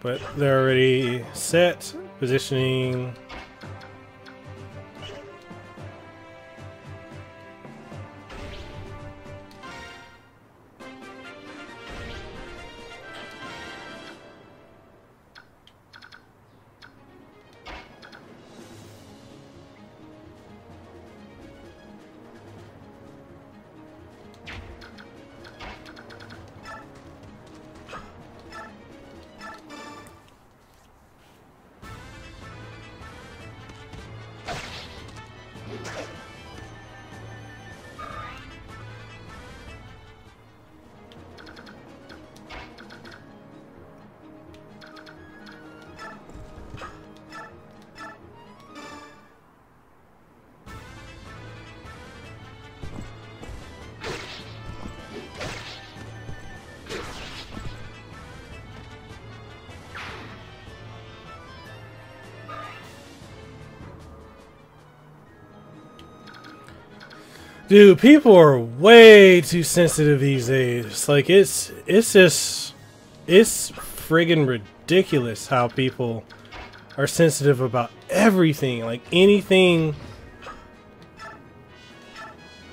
But they're already set. Positioning. Dude, people are way too sensitive these days. Like, it's friggin' ridiculous how people are sensitive about everything. Like, anything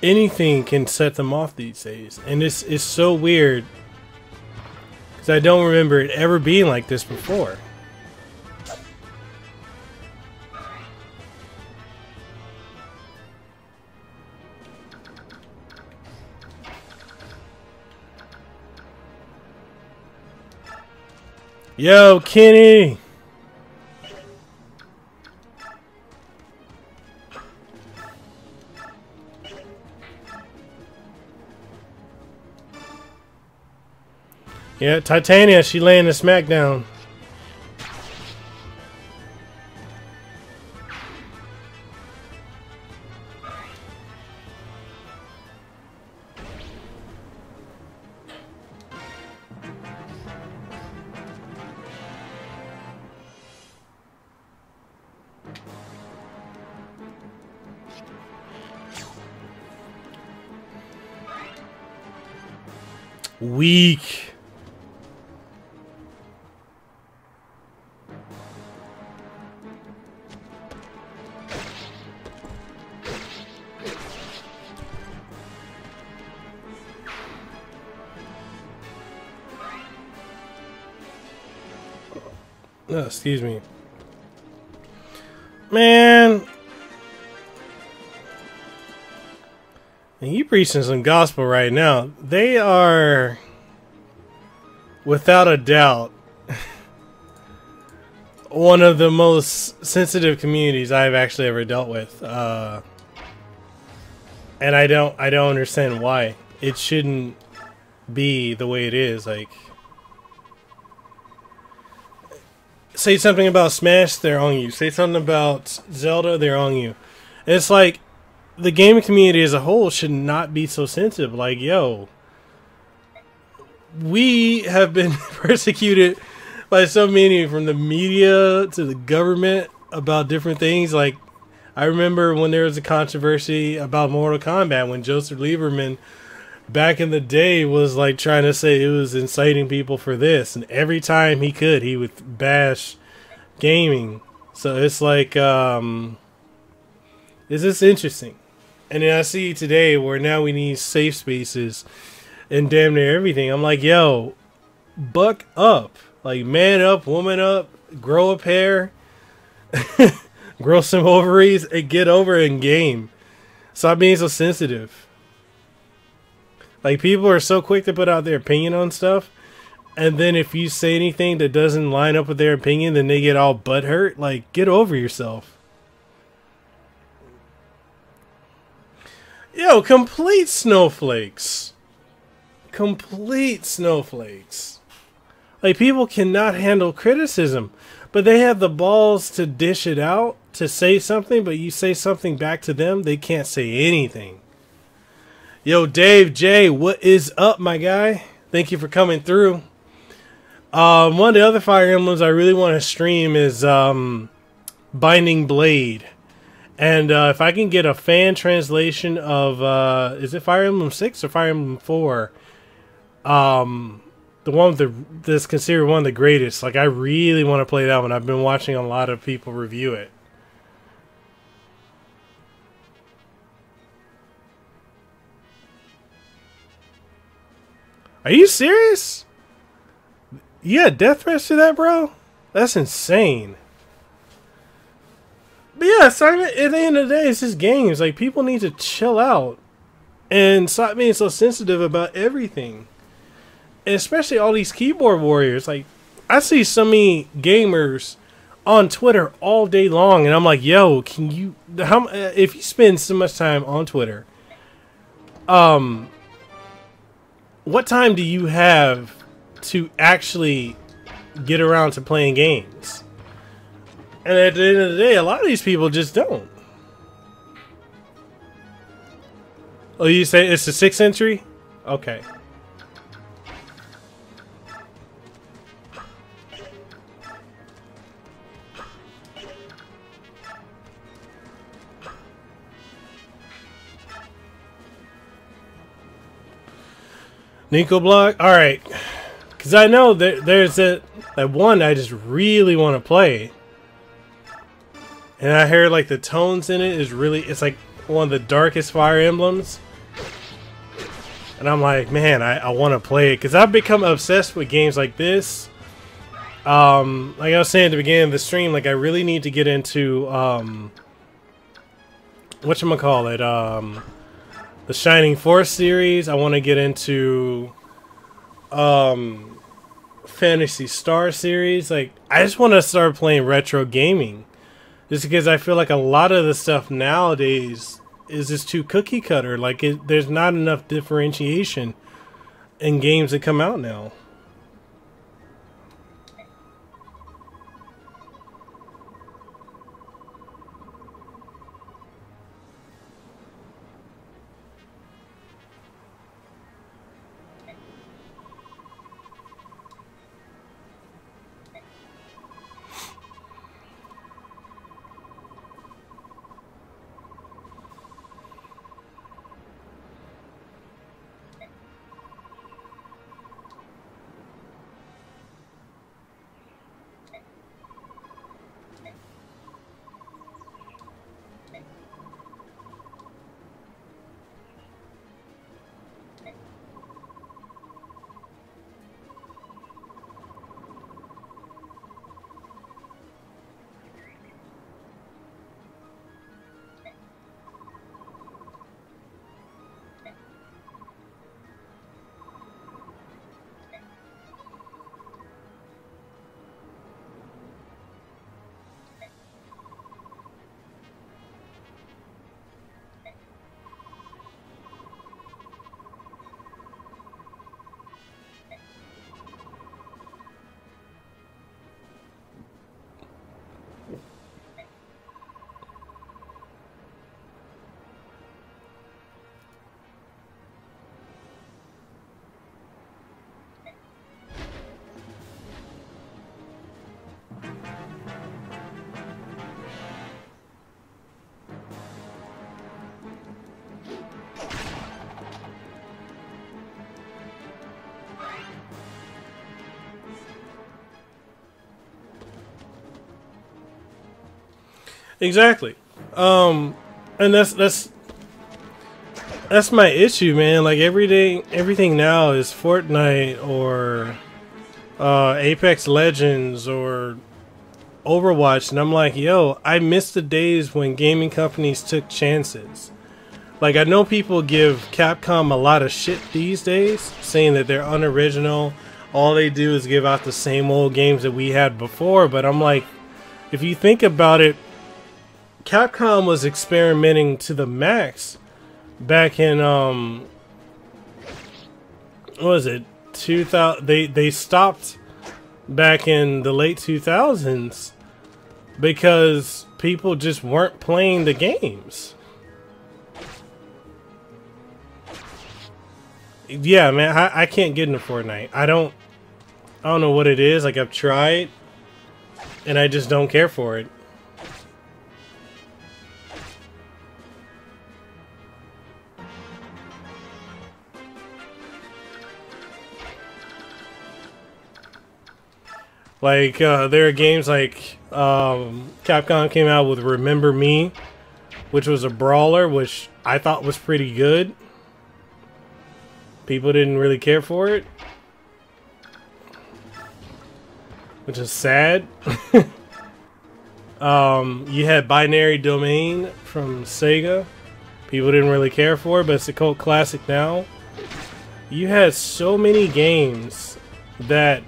can set them off these days. And it's so weird. Because I don't remember it ever being like this before. Yo, Kenny! Yeah, Titania, she laying the smackdown. Weak. Oh, excuse me. Man. And you preaching some gospel right now. They are, without a doubt, one of the most sensitive communities I've actually ever dealt with. And I don't understand why. It shouldn't be the way it is. Like, say something about Smash, they're on you. Say something about Zelda, they're on you. It's like the gaming community as a whole should not be so sensitive. Like, yo, we have been persecuted by so many, from the media to the government, about different things. Like, I remember when there was a controversy about Mortal Kombat, when Joseph Lieberman back in the day was like trying to say it was inciting people for this, and every time he could, he would bash gaming. So it's like, it's just interesting. And then I see today where now we need safe spaces and damn near everything. I'm like, yo, buck up. Like, man up, woman up, grow a pair, grow some ovaries, and get over and game. Stop being so sensitive. Like, people are so quick to put out their opinion on stuff, and then if you say anything that doesn't line up with their opinion, then they get all butthurt. Like, get over yourself. Yo, complete snowflakes. Complete snowflakes. Like, people cannot handle criticism, but they have the balls to dish it out, to say something, but you say something back to them, they can't say anything. Yo, Dave J, what is up, my guy? Thank you for coming through. One of the other Fire Emblems I really want to stream is Binding Blade. And if I can get a fan translation of, is it Fire Emblem 6 or Fire Emblem 4? The one with that's considered one of the greatest. Like, I really want to play that one. I've been watching a lot of people review it. Are you serious? You got death threats to that, bro? That's insane. But yeah, Simon, at the end of the day, it's just games. Like, people need to chill out and stop being so sensitive about everything. And especially all these keyboard warriors. Like, I see so many gamers on Twitter all day long, and I'm like, yo, can you, if you spend so much time on Twitter, what time do you have to actually get around to playing games? And at the end of the day, a lot of these people just don't. Oh, you say it's the 6th century? Okay. Nico Block? Alright. Because I know there's that one I just really want to play. And I heard like the tones in it is really, it's like one of the darkest Fire Emblems. And I'm like, man, I want to play it. Because I've become obsessed with games like this. Like I was saying at the beginning of the stream, like I really need to get into, whatchamacallit, the Shining Force series. I want to get into, Fantasy Star series. Like, I just want to start playing retro gaming. Just because I feel like a lot of the stuff nowadays is just too cookie cutter. Like, there's not enough differentiation in games that come out now. Exactly. And that's my issue, man. Like, everything now is Fortnite or Apex Legends or Overwatch, and I'm like, yo, I miss the days when gaming companies took chances. Like, I know people give Capcom a lot of shit these days, saying that they're unoriginal. All they do is give out the same old games that we had before, but I'm like, if you think about it, Capcom was experimenting to the max back in what was it, 2000? They stopped back in the late 2000s because people just weren't playing the games. Yeah, man, I can't get into Fortnite. I don't know what it is. Like, I've tried and I just don't care for it. Like, there are games like Capcom came out with Remember Me, which was a brawler, which I thought was pretty good. People didn't really care for it, which is sad. You had Binary Domain from Sega. People didn't really care for it, but it's a cult classic now. You had so many games that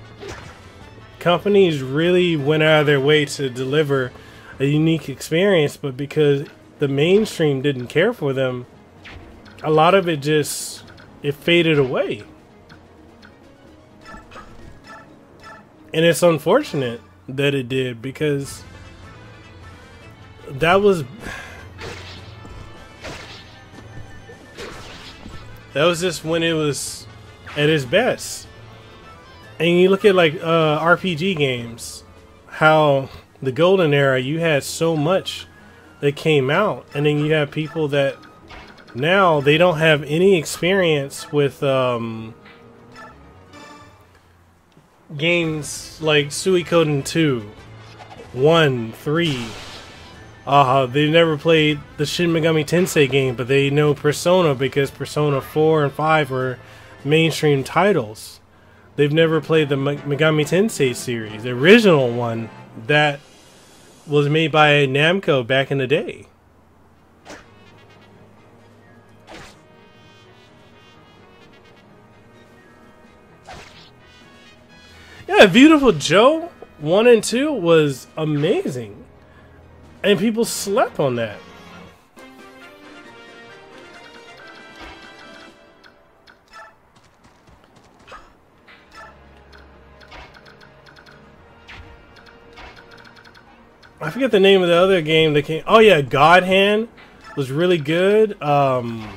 companies really went out of their way to deliver a unique experience, but because the mainstream didn't care for them, a lot of it just, it faded away. And it's unfortunate that it did, because that was just when it was at its best. And you look at, like, RPG games, how the golden era, you had so much that came out, and then you have people that now they don't have any experience with games like Suikoden 2, 1, 3. They've never played the Shin Megami Tensei game, but they know Persona because Persona 4 and 5 were mainstream titles. They've never played the Megami Tensei series, the original one that was made by Namco back in the day. Yeah, Beautiful Joe 1 and 2 was amazing. And people slept on that. I forget the name of the other game that came. Oh yeah, God Hand was really good. From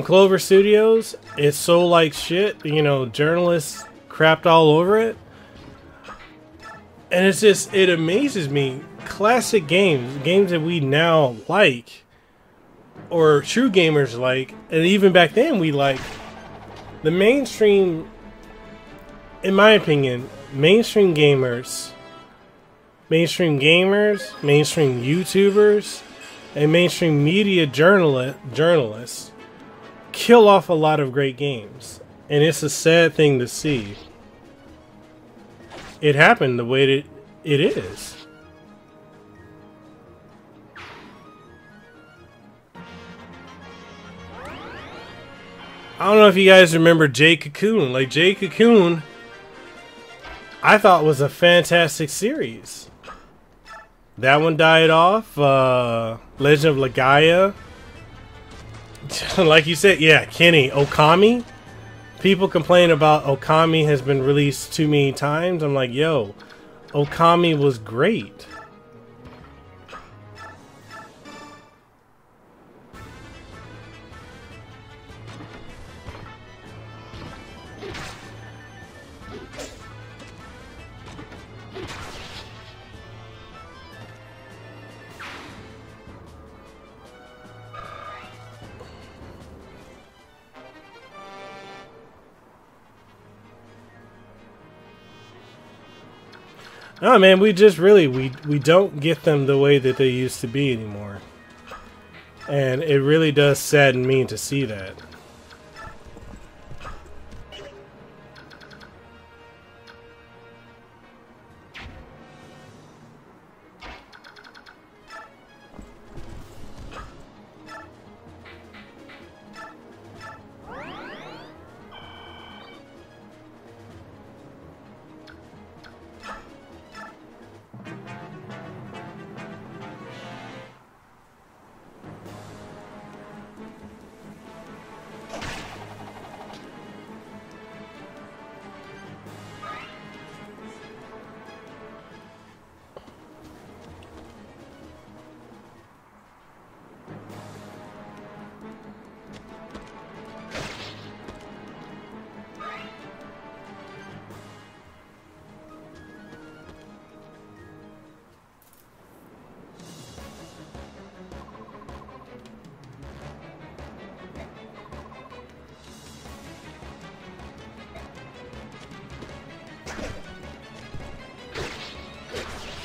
Clover Studios. It's so like shit. You know, journalists crapped all over it. And it's just, it amazes me. Classic games that we now like, or true gamers like, and even back then we like. The mainstream, in my opinion, mainstream gamers, mainstream YouTubers, and mainstream media journalists kill off a lot of great games. And it's a sad thing to see. It happened the way that it is. I don't know if you guys remember Jay Cocoon. Like, Jay Cocoon, I thought was a fantastic series. That one died off. Legend of Legaia. Like you said, yeah, Kenny. Okami. People complain about Okami has been released too many times. I'm like, yo, Okami was great. Oh man, we just really we don't get them the way that they used to be anymore. And it really does sadden me to see that.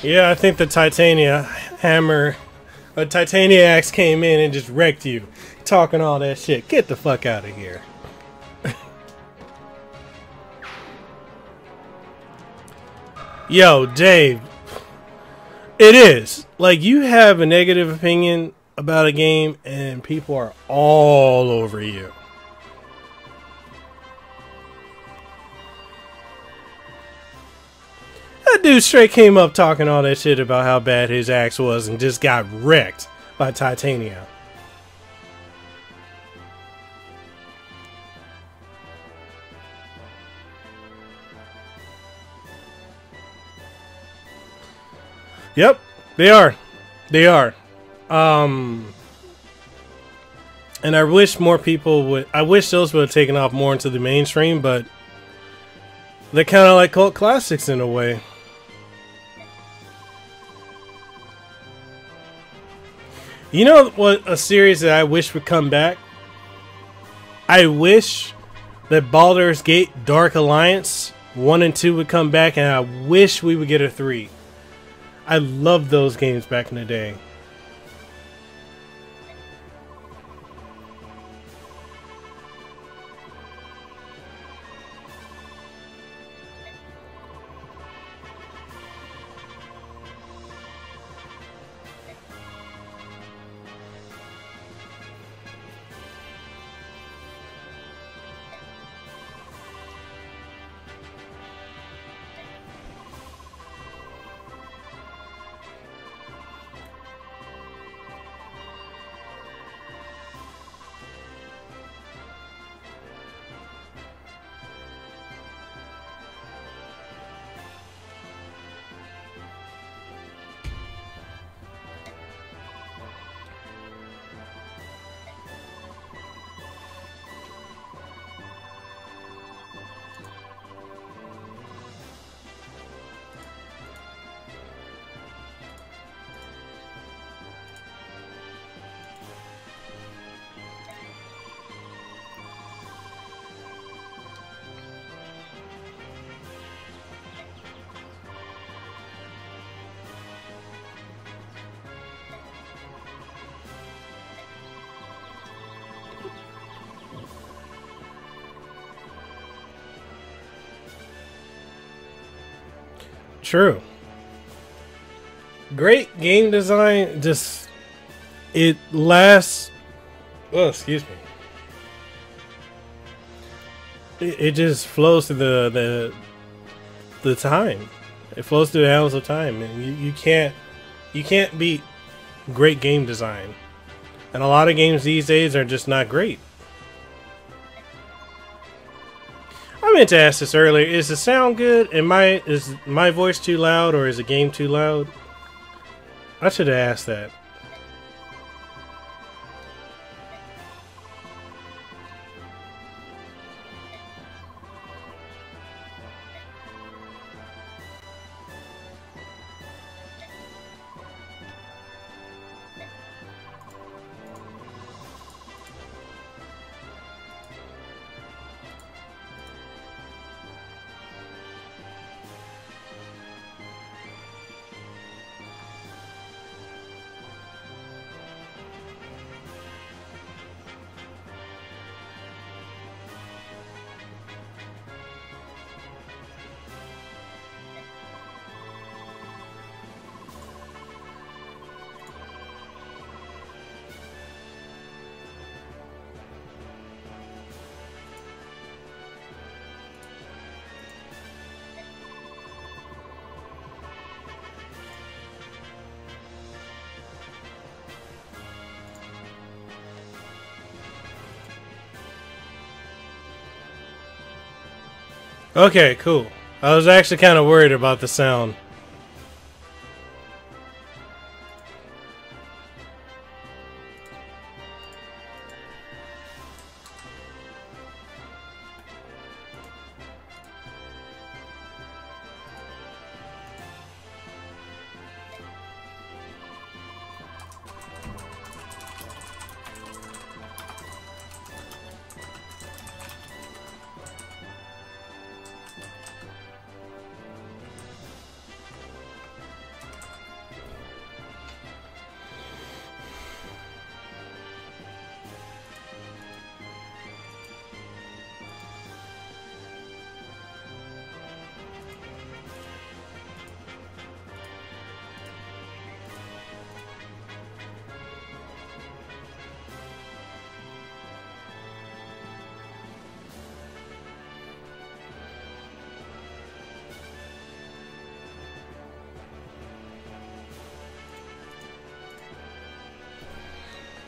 Yeah, I think the Titania hammer, a Titania axe came in and just wrecked you. Talking all that shit. Get the fuck out of here. Yo, Dave. It is. Like, you have a negative opinion about a game and people are all over you. That dude straight came up talking all that shit about how bad his axe was and just got wrecked by Titania. Yep, they are. They are. And I wish more people would. I wish those would have taken off more into the mainstream, but they're kind of like cult classics in a way. You know what? A series that I wish would come back? I wish that Baldur's Gate Dark Alliance 1 and 2 would come back, and I wish we would get a 3. I loved those games back in the day. True. Great game design, just it lasts. Oh, excuse me. It just flows through the time. It flows through the annals of time, and you can't beat great game design. And a lot of games these days are just not great. I meant to ask this earlier. Is the sound good? Is my voice too loud, or is the game too loud? I should have asked that. Okay, cool. I was actually kind of worried about the sound.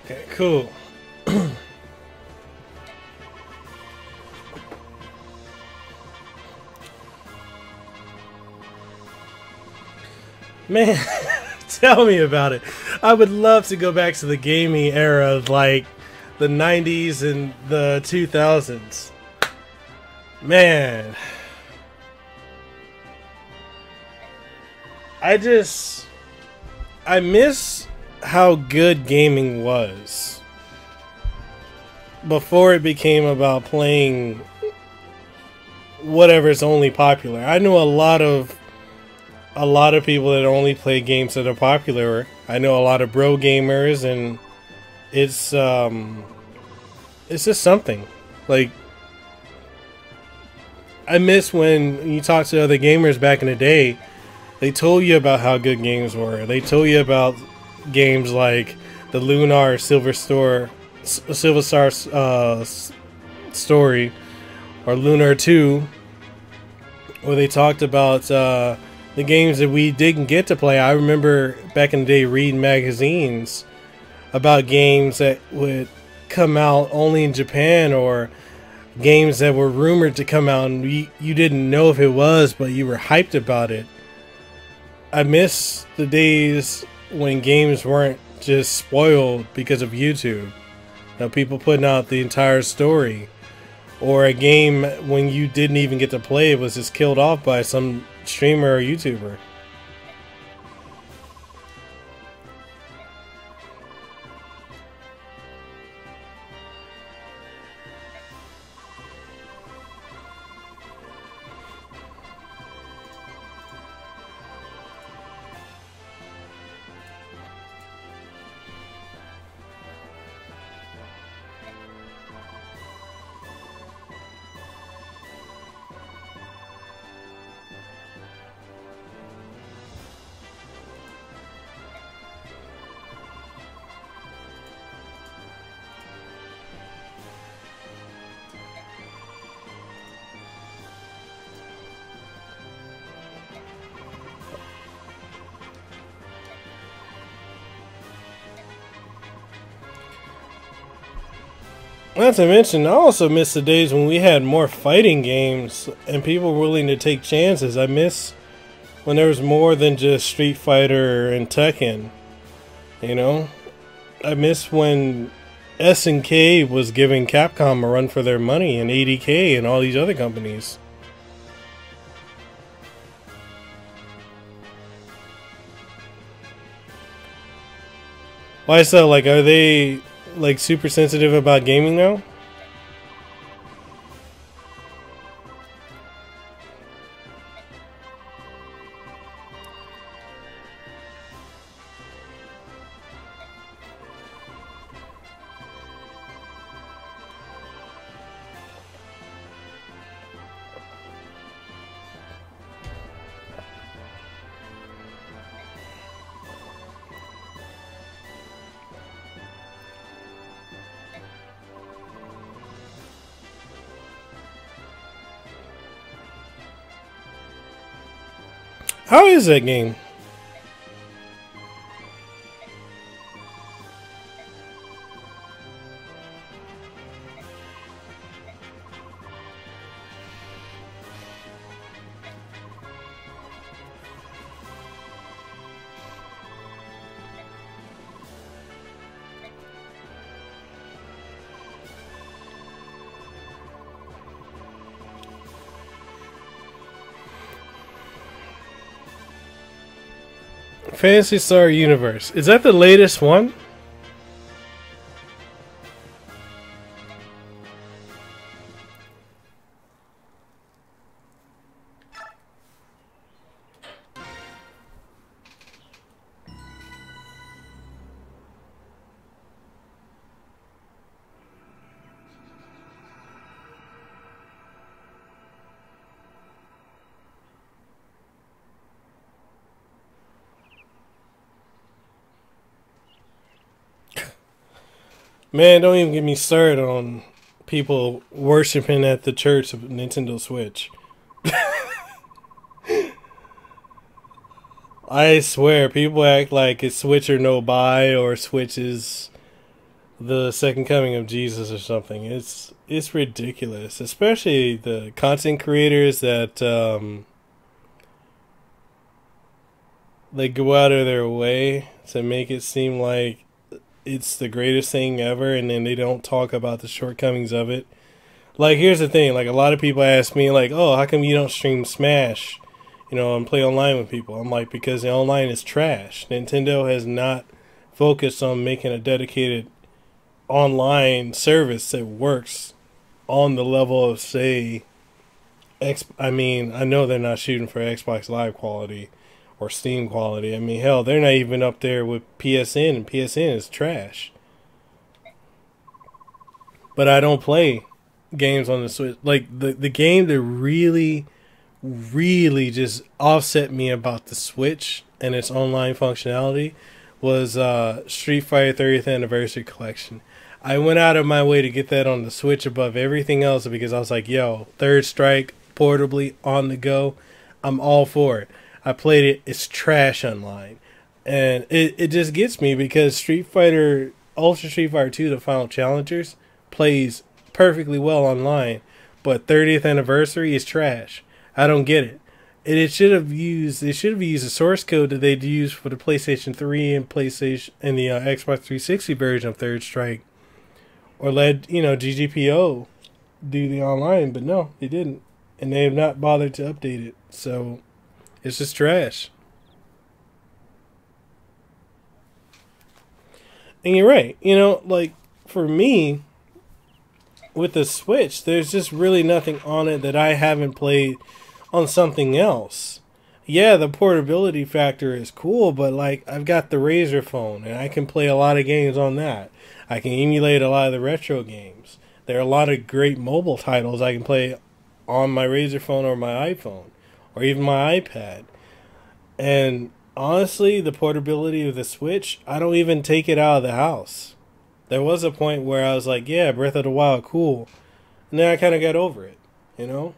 Okay, cool. Man, tell me about it. I would love to go back to the gaming era of like the 90s and the 2000s. Man. I miss how good gaming was before it became about playing whatever's only popular. I knew a lot of people that only play games that are popular. I know a lot of bro gamers, and it's just something. Like, I miss when you talk to other gamers back in the day. They told you about how good games were. They told you about games like the Lunar Silver Star story, or Lunar 2, where they talked about the games that we didn't get to play. I remember back in the day reading magazines about games that would come out only in Japan, or games that were rumored to come out and you didn't know if it was, but you were hyped about it. I miss the days when games weren't just spoiled because of YouTube. You know, people putting out the entire story, or a game when you didn't even get to play it was just killed off by some streamer or YouTuber. Not to mention, I also miss the days when we had more fighting games and people were willing to take chances. I miss when there was more than just Street Fighter and Tekken. You know? I miss when SNK was giving Capcom a run for their money, and ADK and all these other companies. Why so? Like, are they like super sensitive about gaming now? How is that game? Phantasy Star Universe. Is that the latest one? Man, don't even get me started on people worshiping at the church of Nintendo Switch. I swear, people act like it's Switch or no buy, or Switch is the second coming of Jesus or something. It's ridiculous, especially the content creators that they go out of their way to make it seem like it's the greatest thing ever, and then they don't talk about the shortcomings of it. Like, here's the thing, like, a lot of people ask me, like, oh, how come you don't stream Smash, you know, and play online with people? I'm like, because the online is trash. Nintendo has not focused on making a dedicated online service that works on the level of, say, I mean, I know they're not shooting for Xbox Live quality or Steam quality. I mean, hell, they're not even up there with PSN, and PSN is trash. But I don't play games on the Switch. Like, the game that really just offset me about the Switch and its online functionality was Street Fighter 30th Anniversary Collection. I went out of my way to get that on the Switch above everything else because I was like, yo, Third Strike, portably, on the go, I'm all for it. I played it. It's trash online. And it just gets me because Ultra Street Fighter 2, the Final Challengers, plays perfectly well online. But 30th Anniversary is trash. I don't get it. They should have used the source code that they'd used for the PlayStation 3 and the Xbox 360 version of Third Strike. Or let, GGPO do the online. But no, they didn't. And they have not bothered to update it. So it's just trash. And you're right. Like, for me, with the Switch, there's just really nothing on it that I haven't played on something else. Yeah, the portability factor is cool, but, like, I've got the Razer phone, and I can play a lot of games on that. I can emulate a lot of the retro games. There are a lot of great mobile titles I can play on my Razer phone or my iPhone, or even my iPad. And honestly, the portability of the Switch, I don't even take it out of the house. There was a point where I was like, yeah, Breath of the Wild, cool. And then I kind of got over it, I'm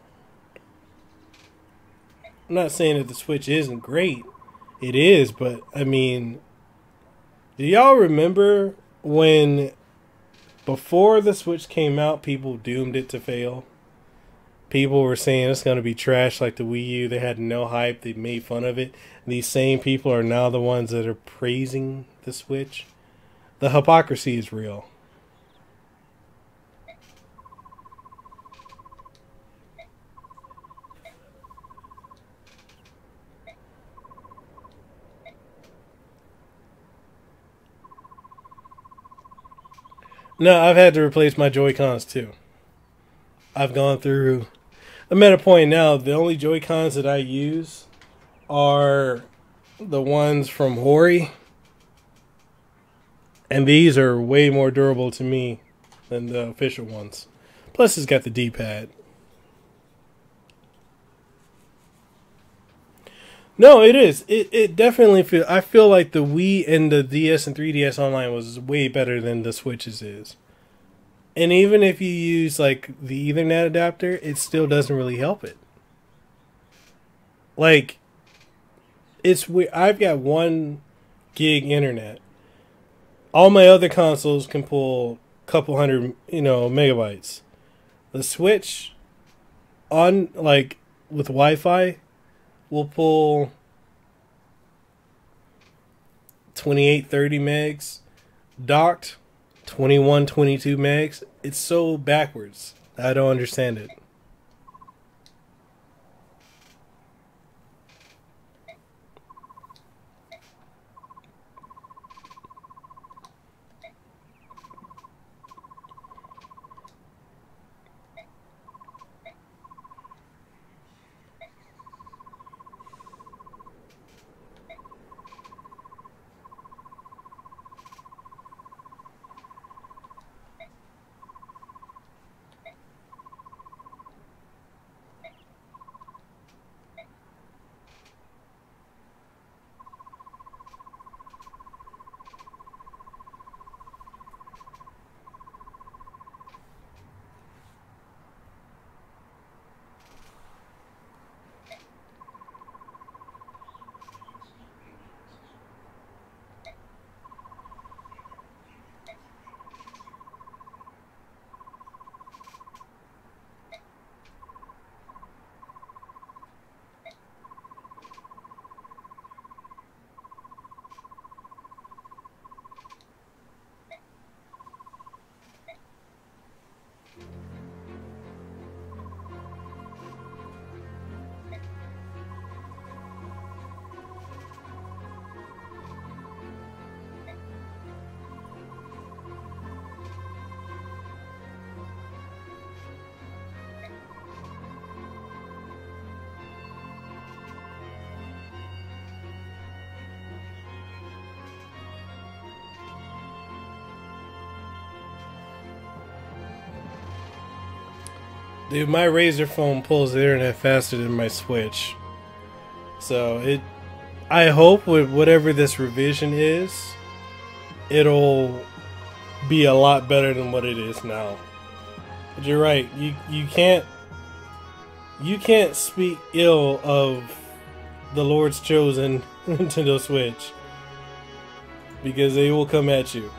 not saying that the Switch isn't great. It is, but, I mean, do y'all remember when before the Switch came out, people doomed it to fail. People were saying it's going to be trash like the Wii U. They had no hype. They made fun of it. These same people are now the ones that are praising the Switch. The hypocrisy is real. No, I've had to replace my Joy-Cons too. I've gone through... I'm at a point now, the only Joy-Cons that I use are the ones from Hori. And these are way more durable to me than the official ones. Plus it's got the D-pad. No, it is. It definitely feel. I feel like the Wii and the DS and 3DS Online was way better than the Switch's is. And even if you use like the Ethernet adapter, it still doesn't really help it. Like, it's weird. I've got 1 gig internet. All my other consoles can pull a couple hundred, megabytes. The Switch on like with Wi-Fi will pull 28, 30 megs. Docked 21, 22 megs. It's so backwards. I don't understand it. Dude, my Razer phone pulls the internet faster than my Switch. So I hope with whatever this revision is, it'll be a lot better than what it is now. But you're right, you can't speak ill of the Lord's chosen Nintendo Switch, because they will come at you.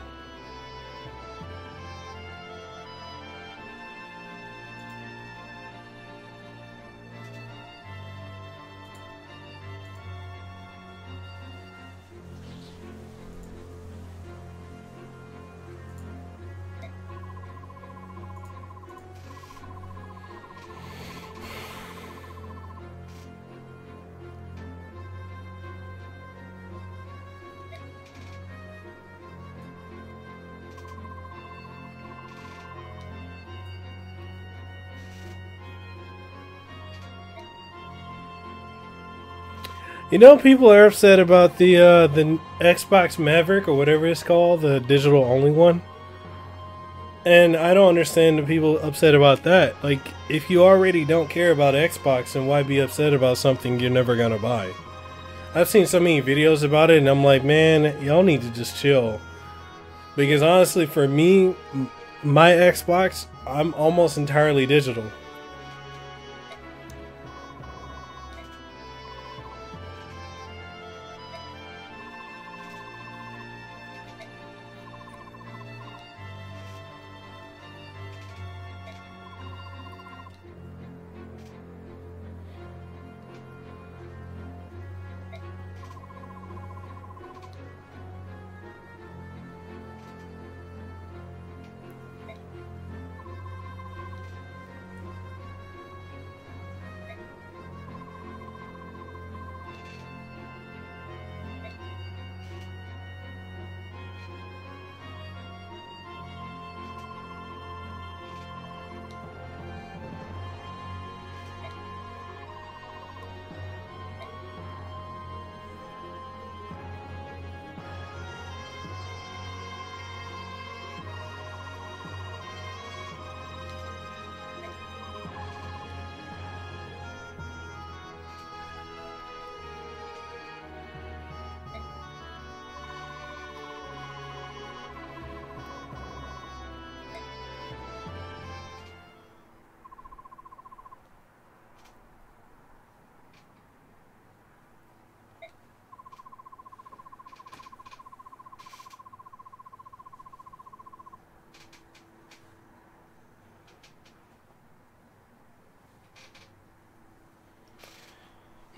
You know, people are upset about the Xbox Maverick or whatever it's called, the digital only one. And I don't understand the people upset about that. Like, if you already don't care about Xbox, then why be upset about something you're never gonna buy? I've seen so many videos about it, and I'm like, man, y'all need to just chill. Because honestly, for me, my Xbox, I'm almost entirely digital.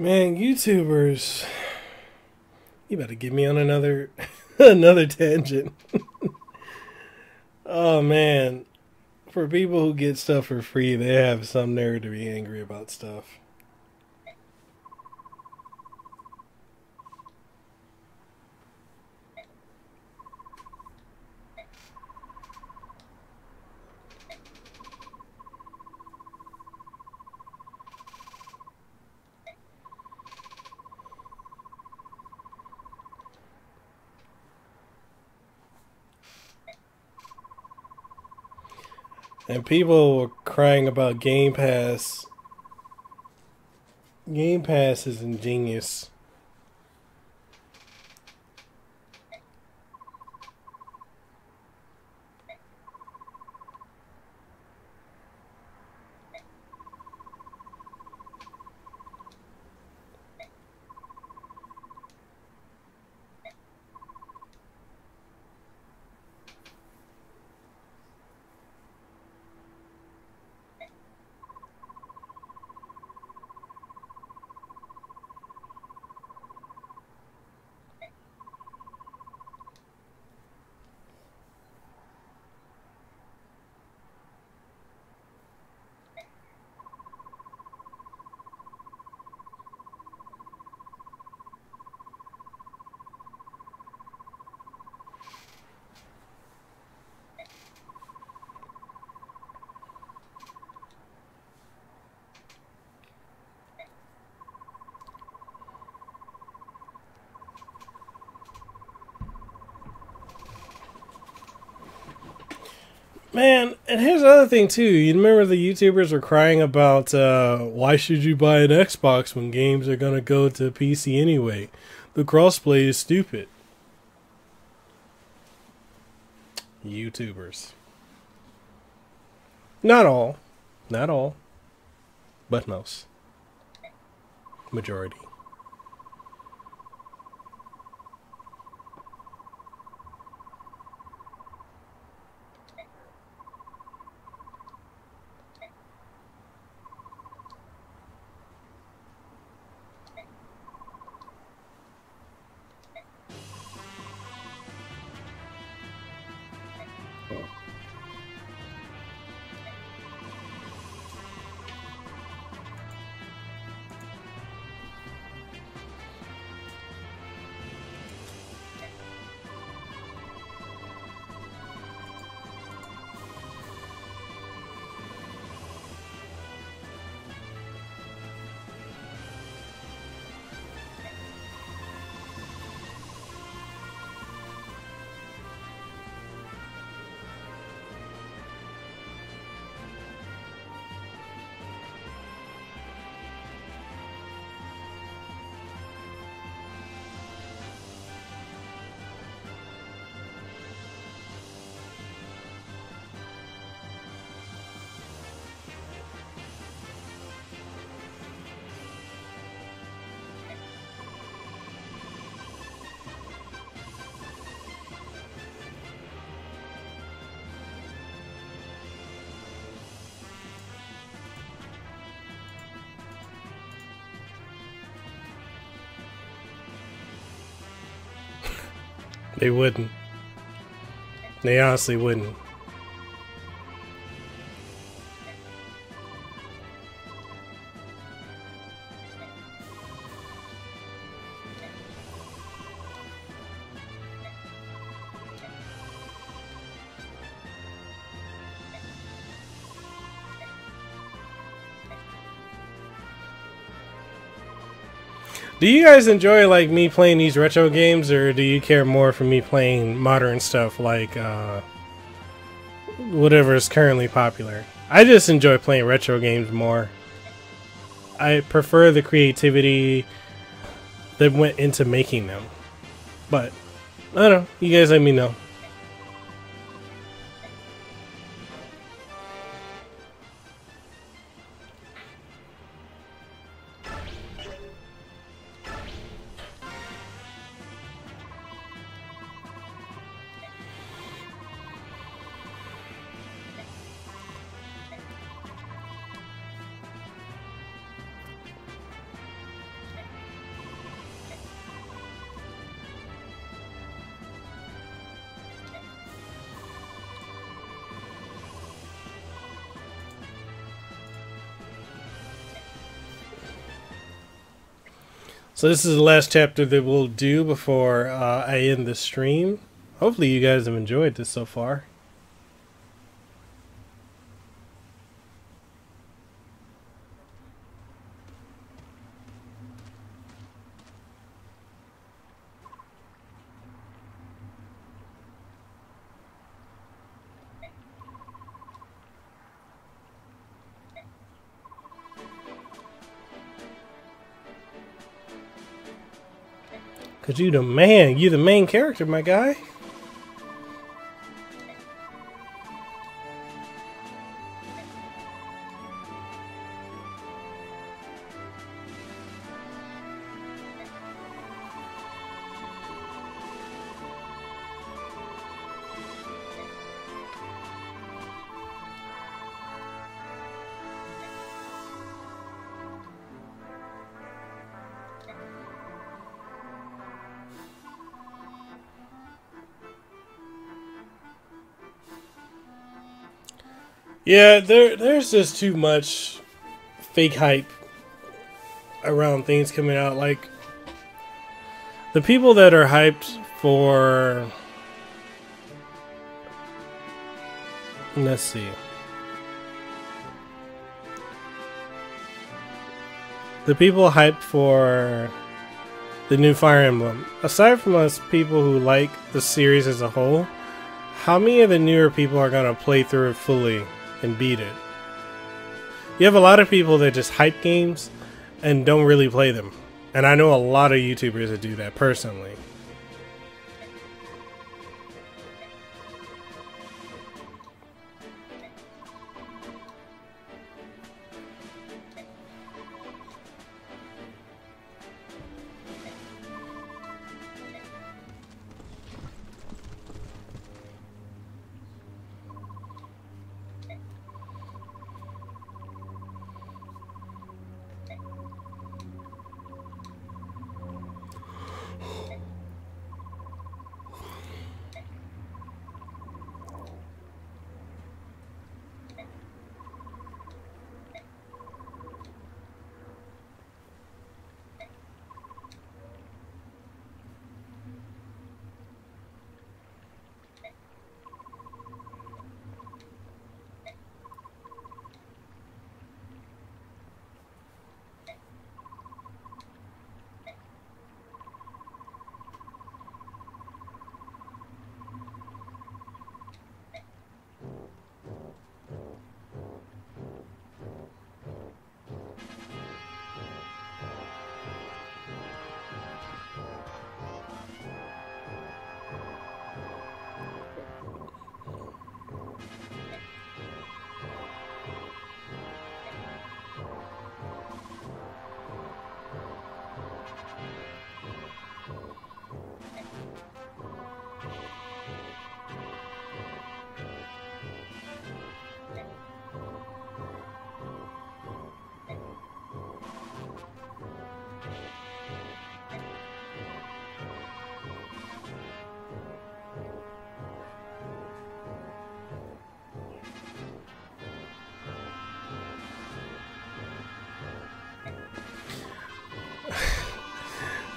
Man, YouTubers, you better get me on another another tangent. Oh man, for people who get stuff for free, they have some nerve to be angry about stuff. And people were crying about Game Pass. Game Pass is ingenious. Man, and here's the other thing too. You remember the YouTubers were crying about why should you buy an Xbox when games are gonna go to PC anyway? The crossplay is stupid. YouTubers. Not all. Not all. But most. Majority. They wouldn't. They honestly wouldn't. Do you guys enjoy like me playing these retro games, or do you care more for me playing modern stuff like whatever is currently popular? I just enjoy playing retro games more. I prefer the creativity that went into making them. But I don't know. You guys let me know. So this is the last chapter that we'll do before I end the stream. Hopefully you guys have enjoyed this so far. Cause you the man, you the main character, my guy. Yeah, there's just too much fake hype around things coming out. Like, the people that are hyped for... Let's see. The people hyped for the new Fire Emblem. Aside from us people who like the series as a whole, how many of the newer people are going to play through it fully and beat it? You have a lot of people that just hype games and don't really play them. And I know a lot of YouTubers that do that personally.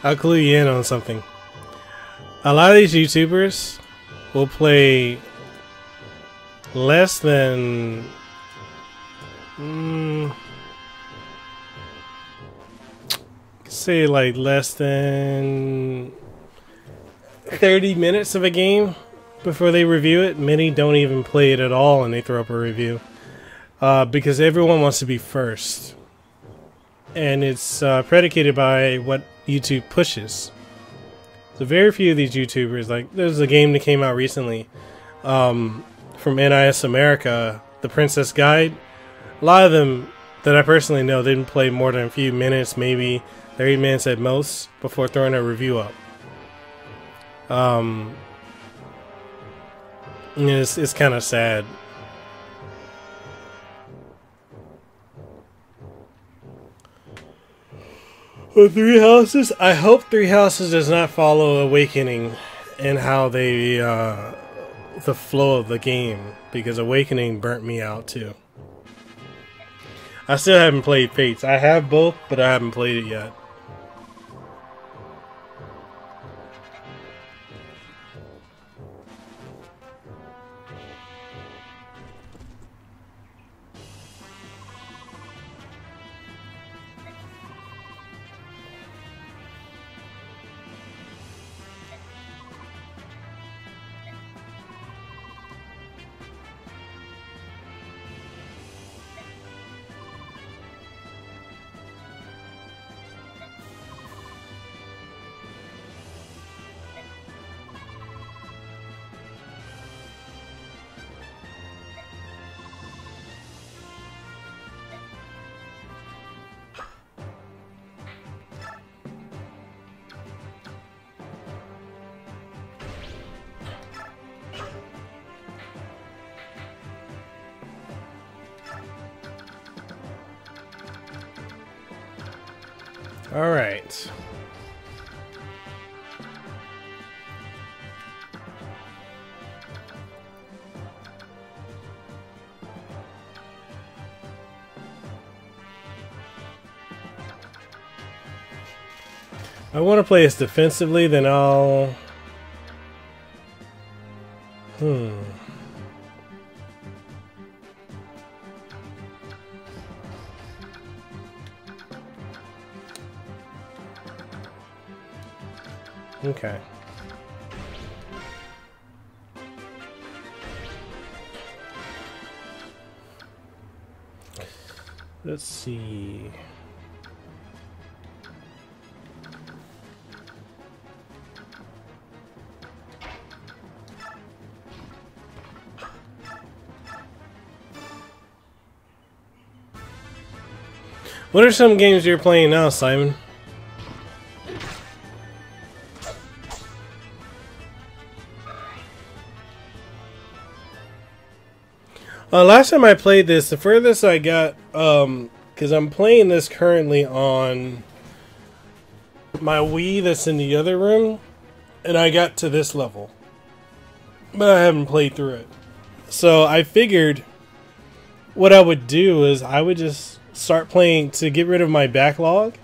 I'll clue you in on something. A lot of these YouTubers will play less than say like less than 30 minutes of a game before they review it. Many don't even play it at all and they throw up a review because everyone wants to be first, and it's predicated by what YouTube pushes. So very few of these YouTubers, like there's a game that came out recently from NIS America, The Princess Guide. A lot of them that I personally know didn't play more than a few minutes, maybe 30 minutes at most, before throwing a review up. It's kind of sad. With Three Houses, I hope Three Houses does not follow Awakening and how they the flow of the game, because Awakening burnt me out too. I still haven't played Fates. I have both, but I haven't played it yet. All right. I want to play this defensively, then I'll... Okay. Let's see. What are some games you're playing now, Simon? Last time I played this, the furthest I got, because I'm playing this currently on my Wii that's in the other room, and I got to this level. But I haven't played through it. So I figured what I would do is I would just start playing to get rid of my backlog.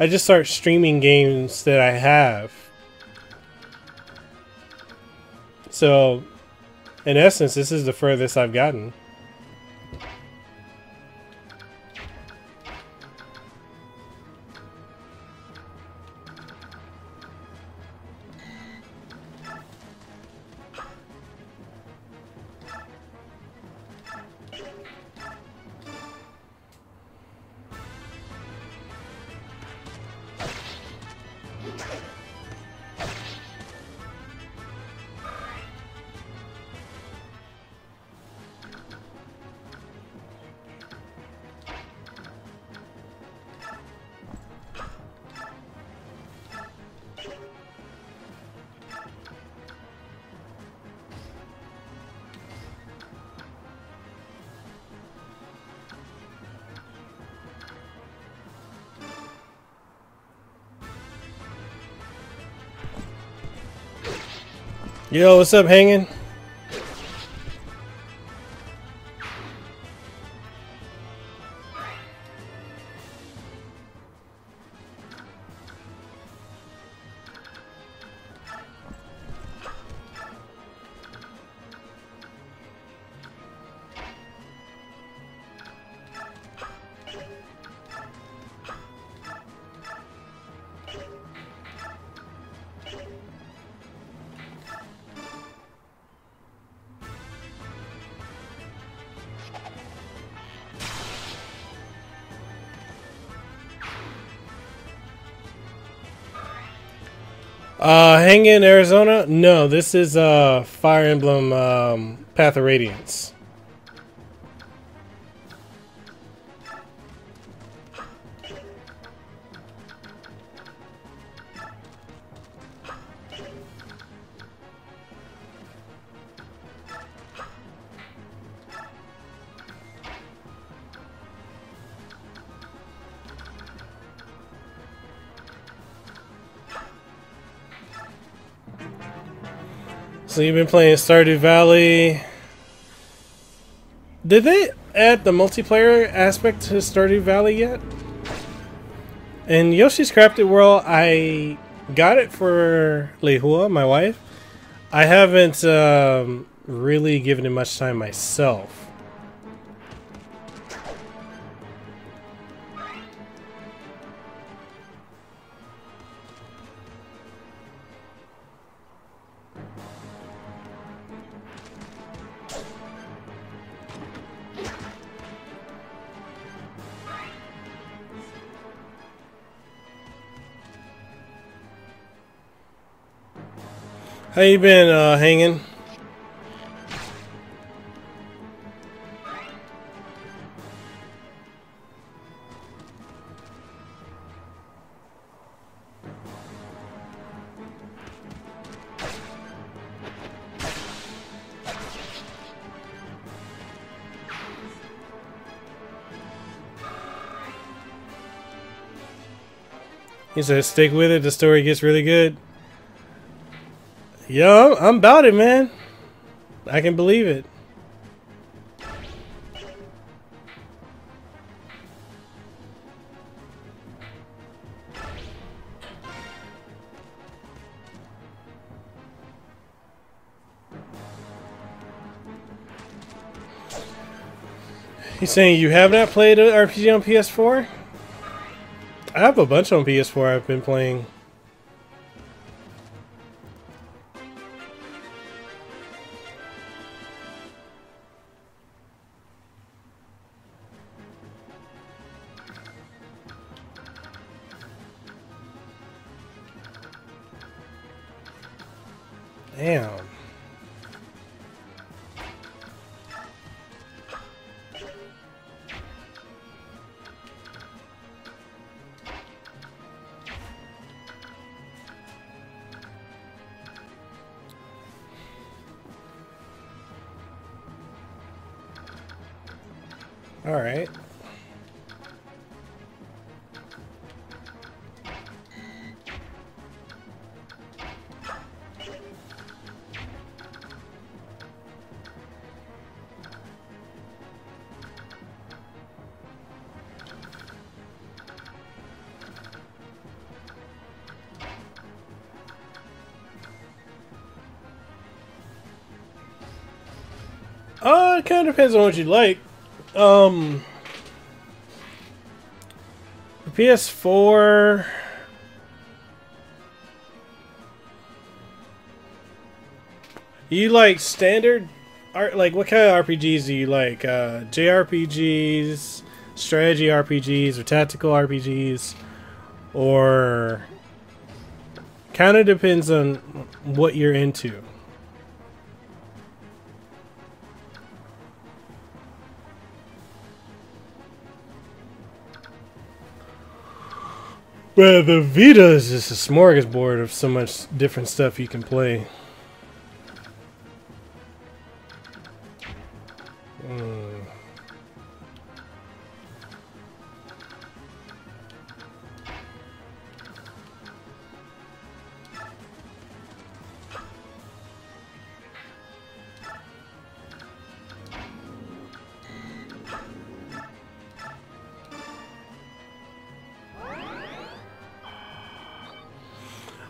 I just start streaming games that I have. So, in essence, this is the furthest I've gotten. Yo, what's up, hanging? Hang in Arizona? No, this is Fire Emblem Path of Radiance. So you've been playing Stardew Valley. Did they add the multiplayer aspect to Stardew Valley yet? And Yoshi's Crafted World, I got it for Lehua, my wife. I haven't really given it much time myself. How you been hanging? He said, stick with it. The story gets really good. Yo, I'm about it, man. I can believe it. He's saying you have not played an RPG on PS4? I have a bunch on PS4 I've been playing. Damn. All right. It kind of depends on what you like. The PS4. You like standard art? Like what kind of RPGs do you like? JRPGs, strategy RPGs, or tactical RPGs, or kind of depends on what you're into. Well, the Vita is just a smorgasbord of so much different stuff you can play.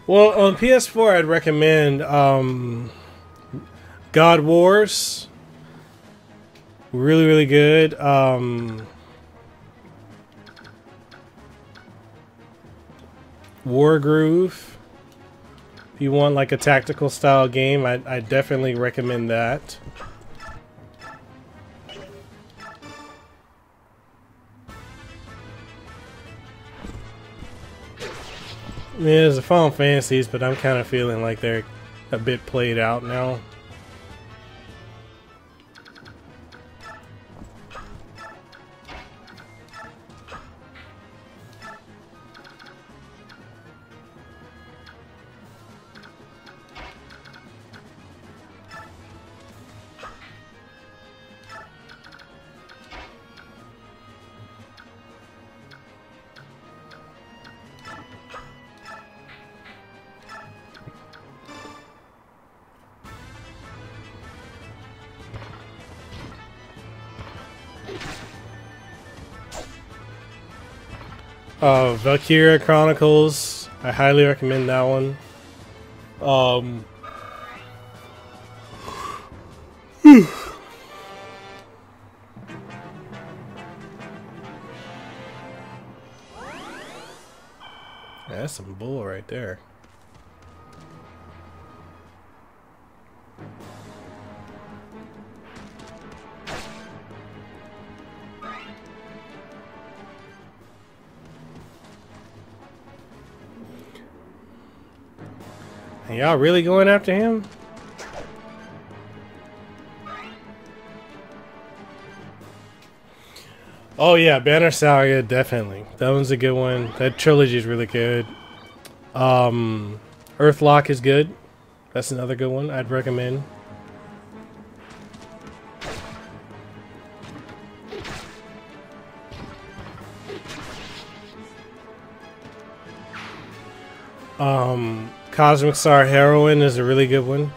Well, on PS4, I'd recommend God Wars. Really, really good. War Groove. If you want like a tactical style game, I definitely recommend that. Yeah, there's the Final Fantasies, but I'm kind of feeling like they're a bit played out now. Valkyria Chronicles. I highly recommend that one. Yeah, that's some bull right there. And y'all really going after him? Oh yeah, Banner Saga, definitely. That one's a good one. That trilogy is really good. Earthlock is good. That's another good one I'd recommend. Cosmic Star Heroine is a really good one.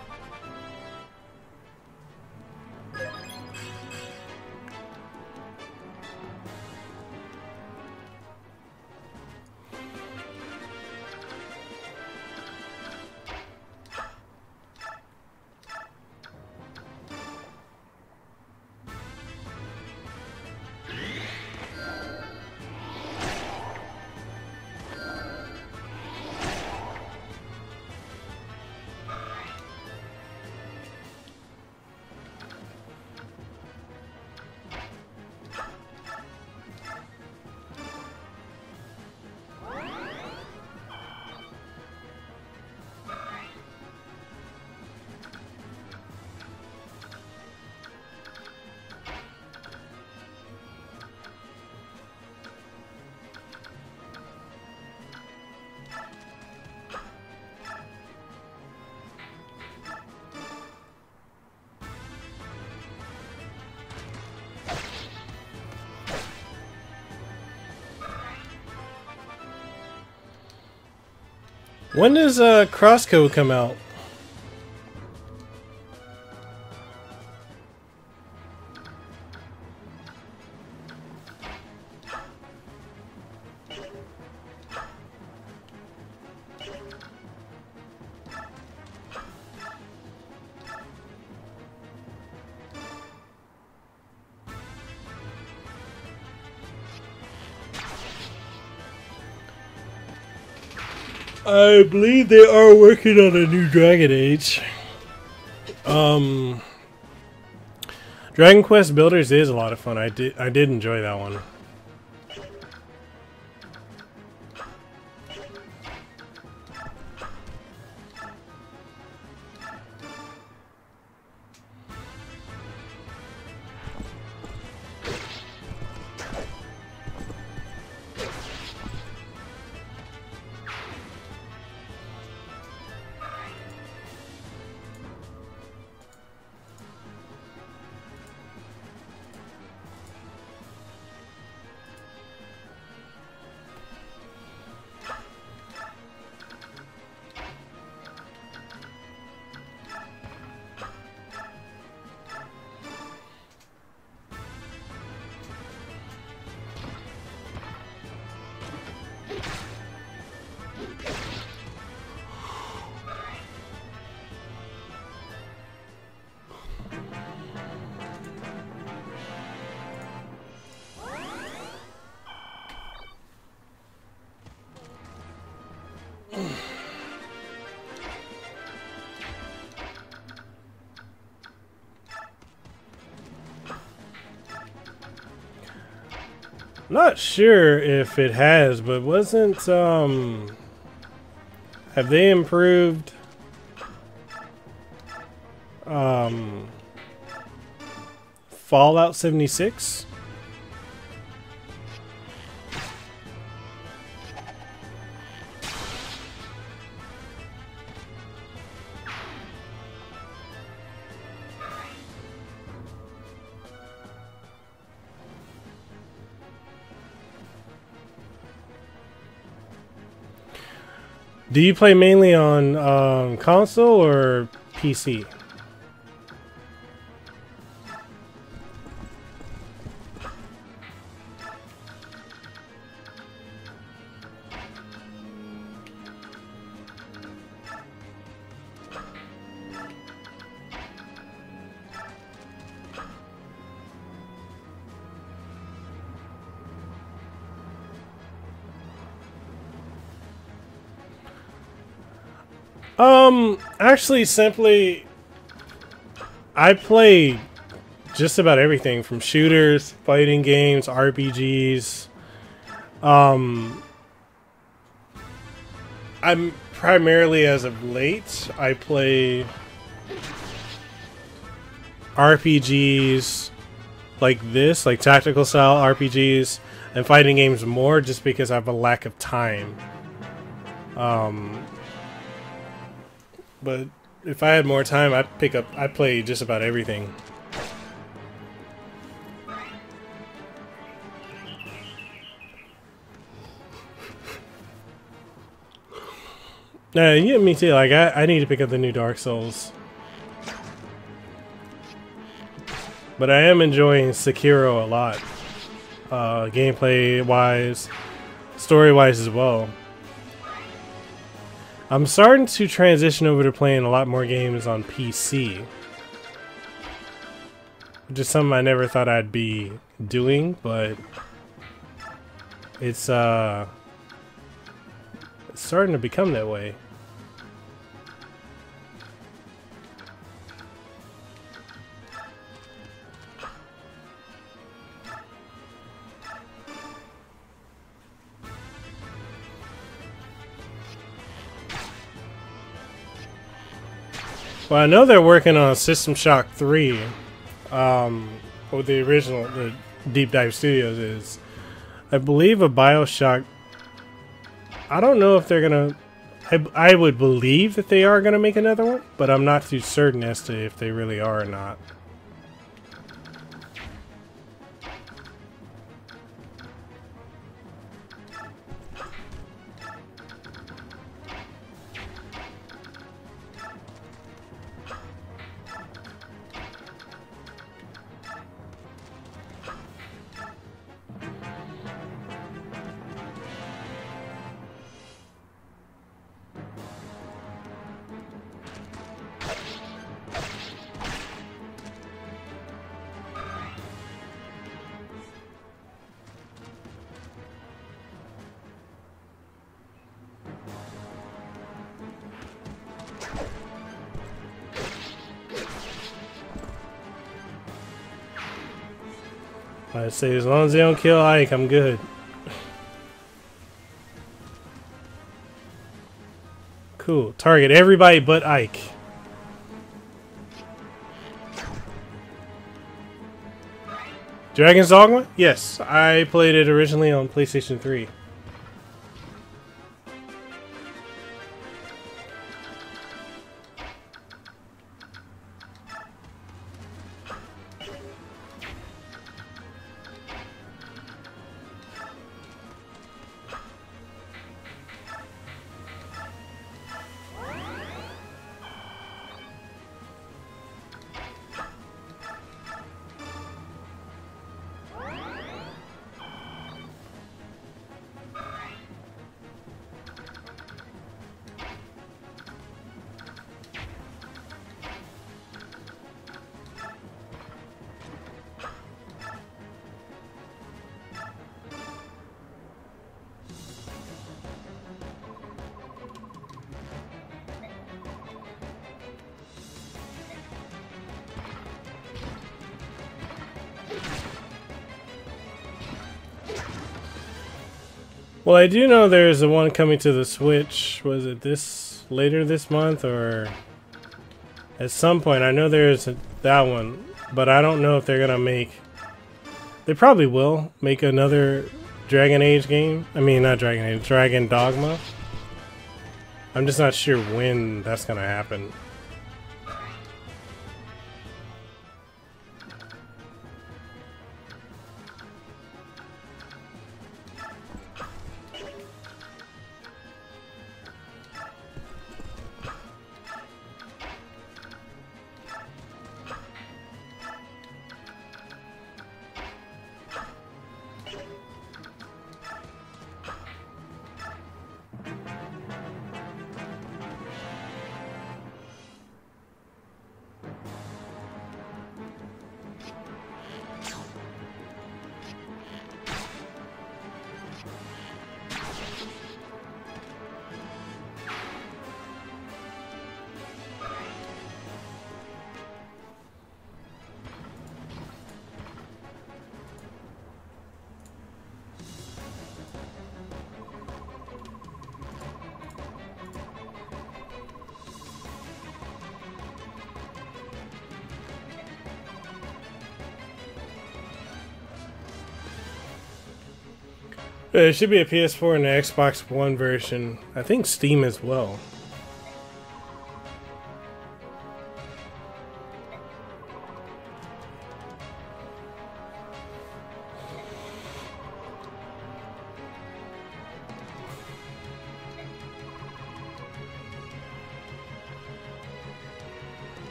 When does Crosscode come out? I believe they are working on a new Dragon Age. Dragon Quest Builders is a lot of fun. I did enjoy that one. Not sure if it has, but wasn't have they improved Fallout 76? Do you play mainly on console or PC? Actually, simply, I play just about everything from shooters, fighting games, RPGs. I'm primarily, as of late, I play RPGs like this, like tactical style RPGs, and fighting games more just because I have a lack of time. But if I had more time, I'd play just about everything. Yeah, me too. Like, I need to pick up the new Dark Souls. But I am enjoying Sekiro a lot. Gameplay-wise, story-wise as well. I'm starting to transition over to playing a lot more games on PC. Which is something I never thought I'd be doing, but it's starting to become that way. Well, I know they're working on System Shock 3. What the original, the Deep Dive Studios is. I believe a BioShock. I don't know if they're gonna. I would believe that they are gonna make another one, but I'm not too certain as to if they really are or not. I say as long as they don't kill Ike, I'm good. Cool. Target everybody but Ike. Dragon's Dogma? Yes, I played it originally on PlayStation 3. Well, I do know there's a one coming to the Switch. Was it later this month or at some point? I know there's that one, but I don't know if they're gonna make. They probably will make another Dragon Age game. I mean, not Dragon Age, Dragon Dogma. I'm just not sure when that's gonna happen. There should be a PS4 and an Xbox One version. I think Steam as well.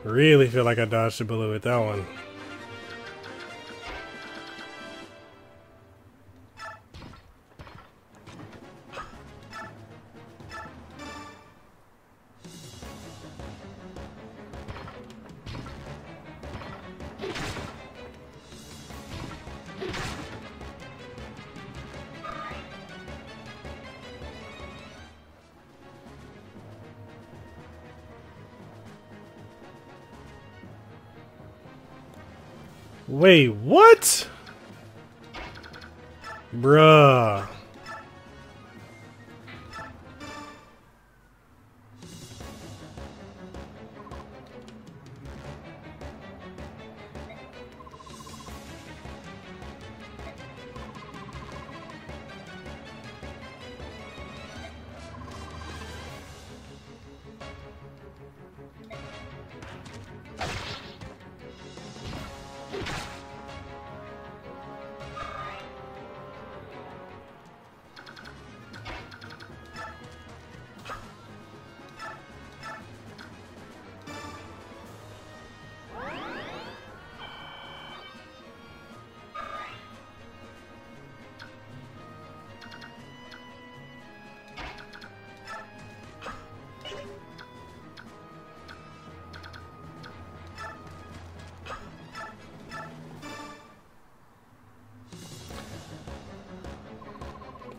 Really feel like I dodged a bullet with that one. Wait, what? Bruh.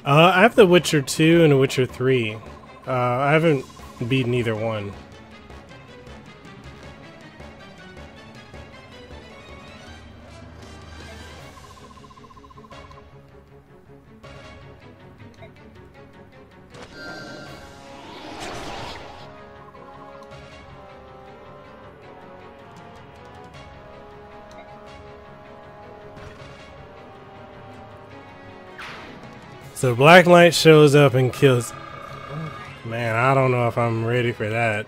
I have The Witcher 2 and The Witcher 3. I haven't beaten either one. So Black Knight shows up and kills... Man, I don't know if I'm ready for that.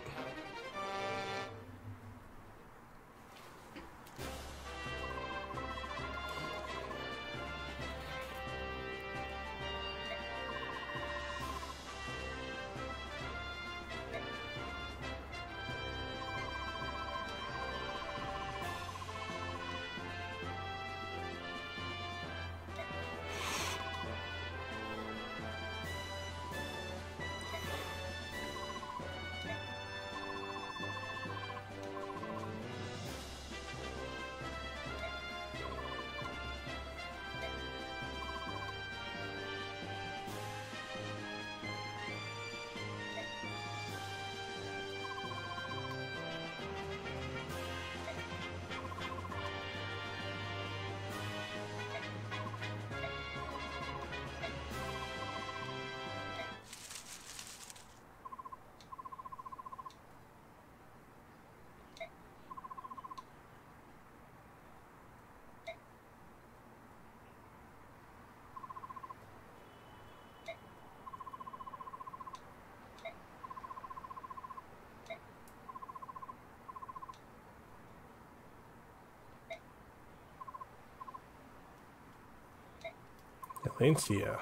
Valencia.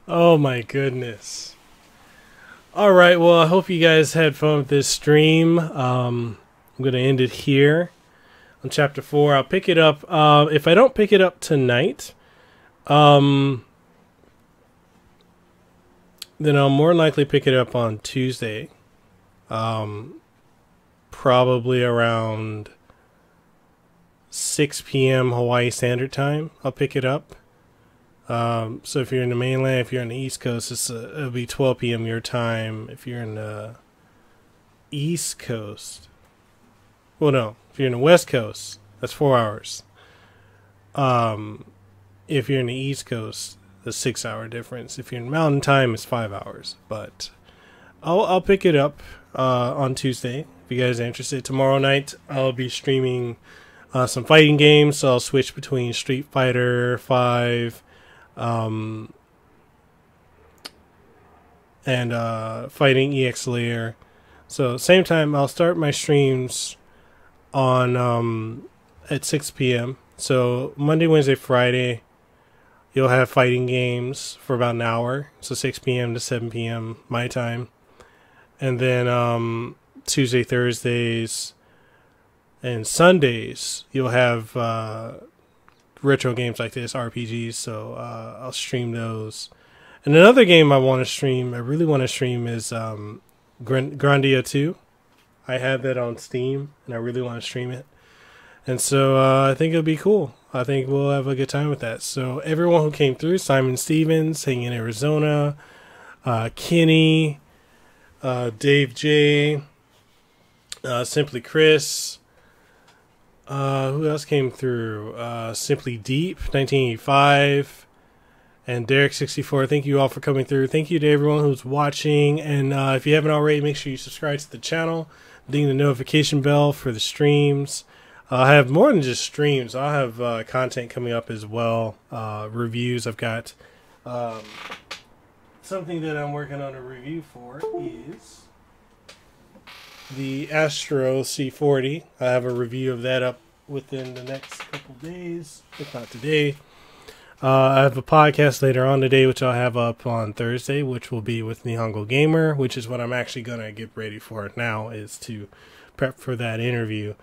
Oh my goodness. Alright, well, I hope you guys had fun with this stream. I'm going to end it here on Chapter 4. I'll pick it up. If I don't pick it up tonight, then I'll more likely pick it up on Tuesday. Probably around 6 p.m. Hawaii Standard Time. I'll pick it up. So if you're in the mainland, if you're on the East Coast, it'll be 12 p.m. your time. If you're in the East Coast, well, no, if you're in the West Coast, that's 4 hours. If you're in the East Coast, the 6-hour difference. If you're in Mountain Time, it's 5 hours. But I'll pick it up on Tuesday if you guys are interested. Tomorrow night, I'll be streaming some fighting games. So I'll switch between Street Fighter 5 and Fighting EX Layer. So same time, I'll start my streams on at 6 p.m. So Monday, Wednesday, Friday, you'll have fighting games for about an hour. So 6 p.m. to 7 p.m. my time. And then Tuesday, Thursdays, and Sundays, you'll have retro games like this, RPGs. So I'll stream those. And another game I really want to stream is Grandia 2. I have that on Steam, and I really want to stream it. And so I think it'll be cool. I think we'll have a good time with that. So everyone who came through, Simon Stevens, hanging in Arizona, Kenny, Dave J, Simply Chris, who else came through? Simply Deep, 1985, and Derek64. Thank you all for coming through. Thank you to everyone who's watching. And if you haven't already, make sure you subscribe to the channel, ding the notification bell for the streams. I have more than just streams. I'll have content coming up as well. Reviews. I've got something that I'm working on a review for is the Astro C40. I have a review of that up within the next couple days, if not today. I have a podcast later on today, which I'll have up on Thursday, which will be with Nihongo Gamer, which is what I'm actually going to get ready for now, is to prep for that interview.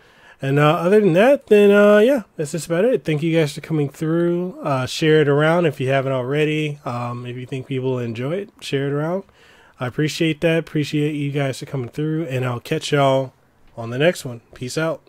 And other than that, then yeah, that's just about it. Thank you guys for coming through. Share it around if you haven't already. If you think people will enjoy it, share it around. I appreciate that. Appreciate you guys for coming through, and I'll catch y'all on the next one. Peace out.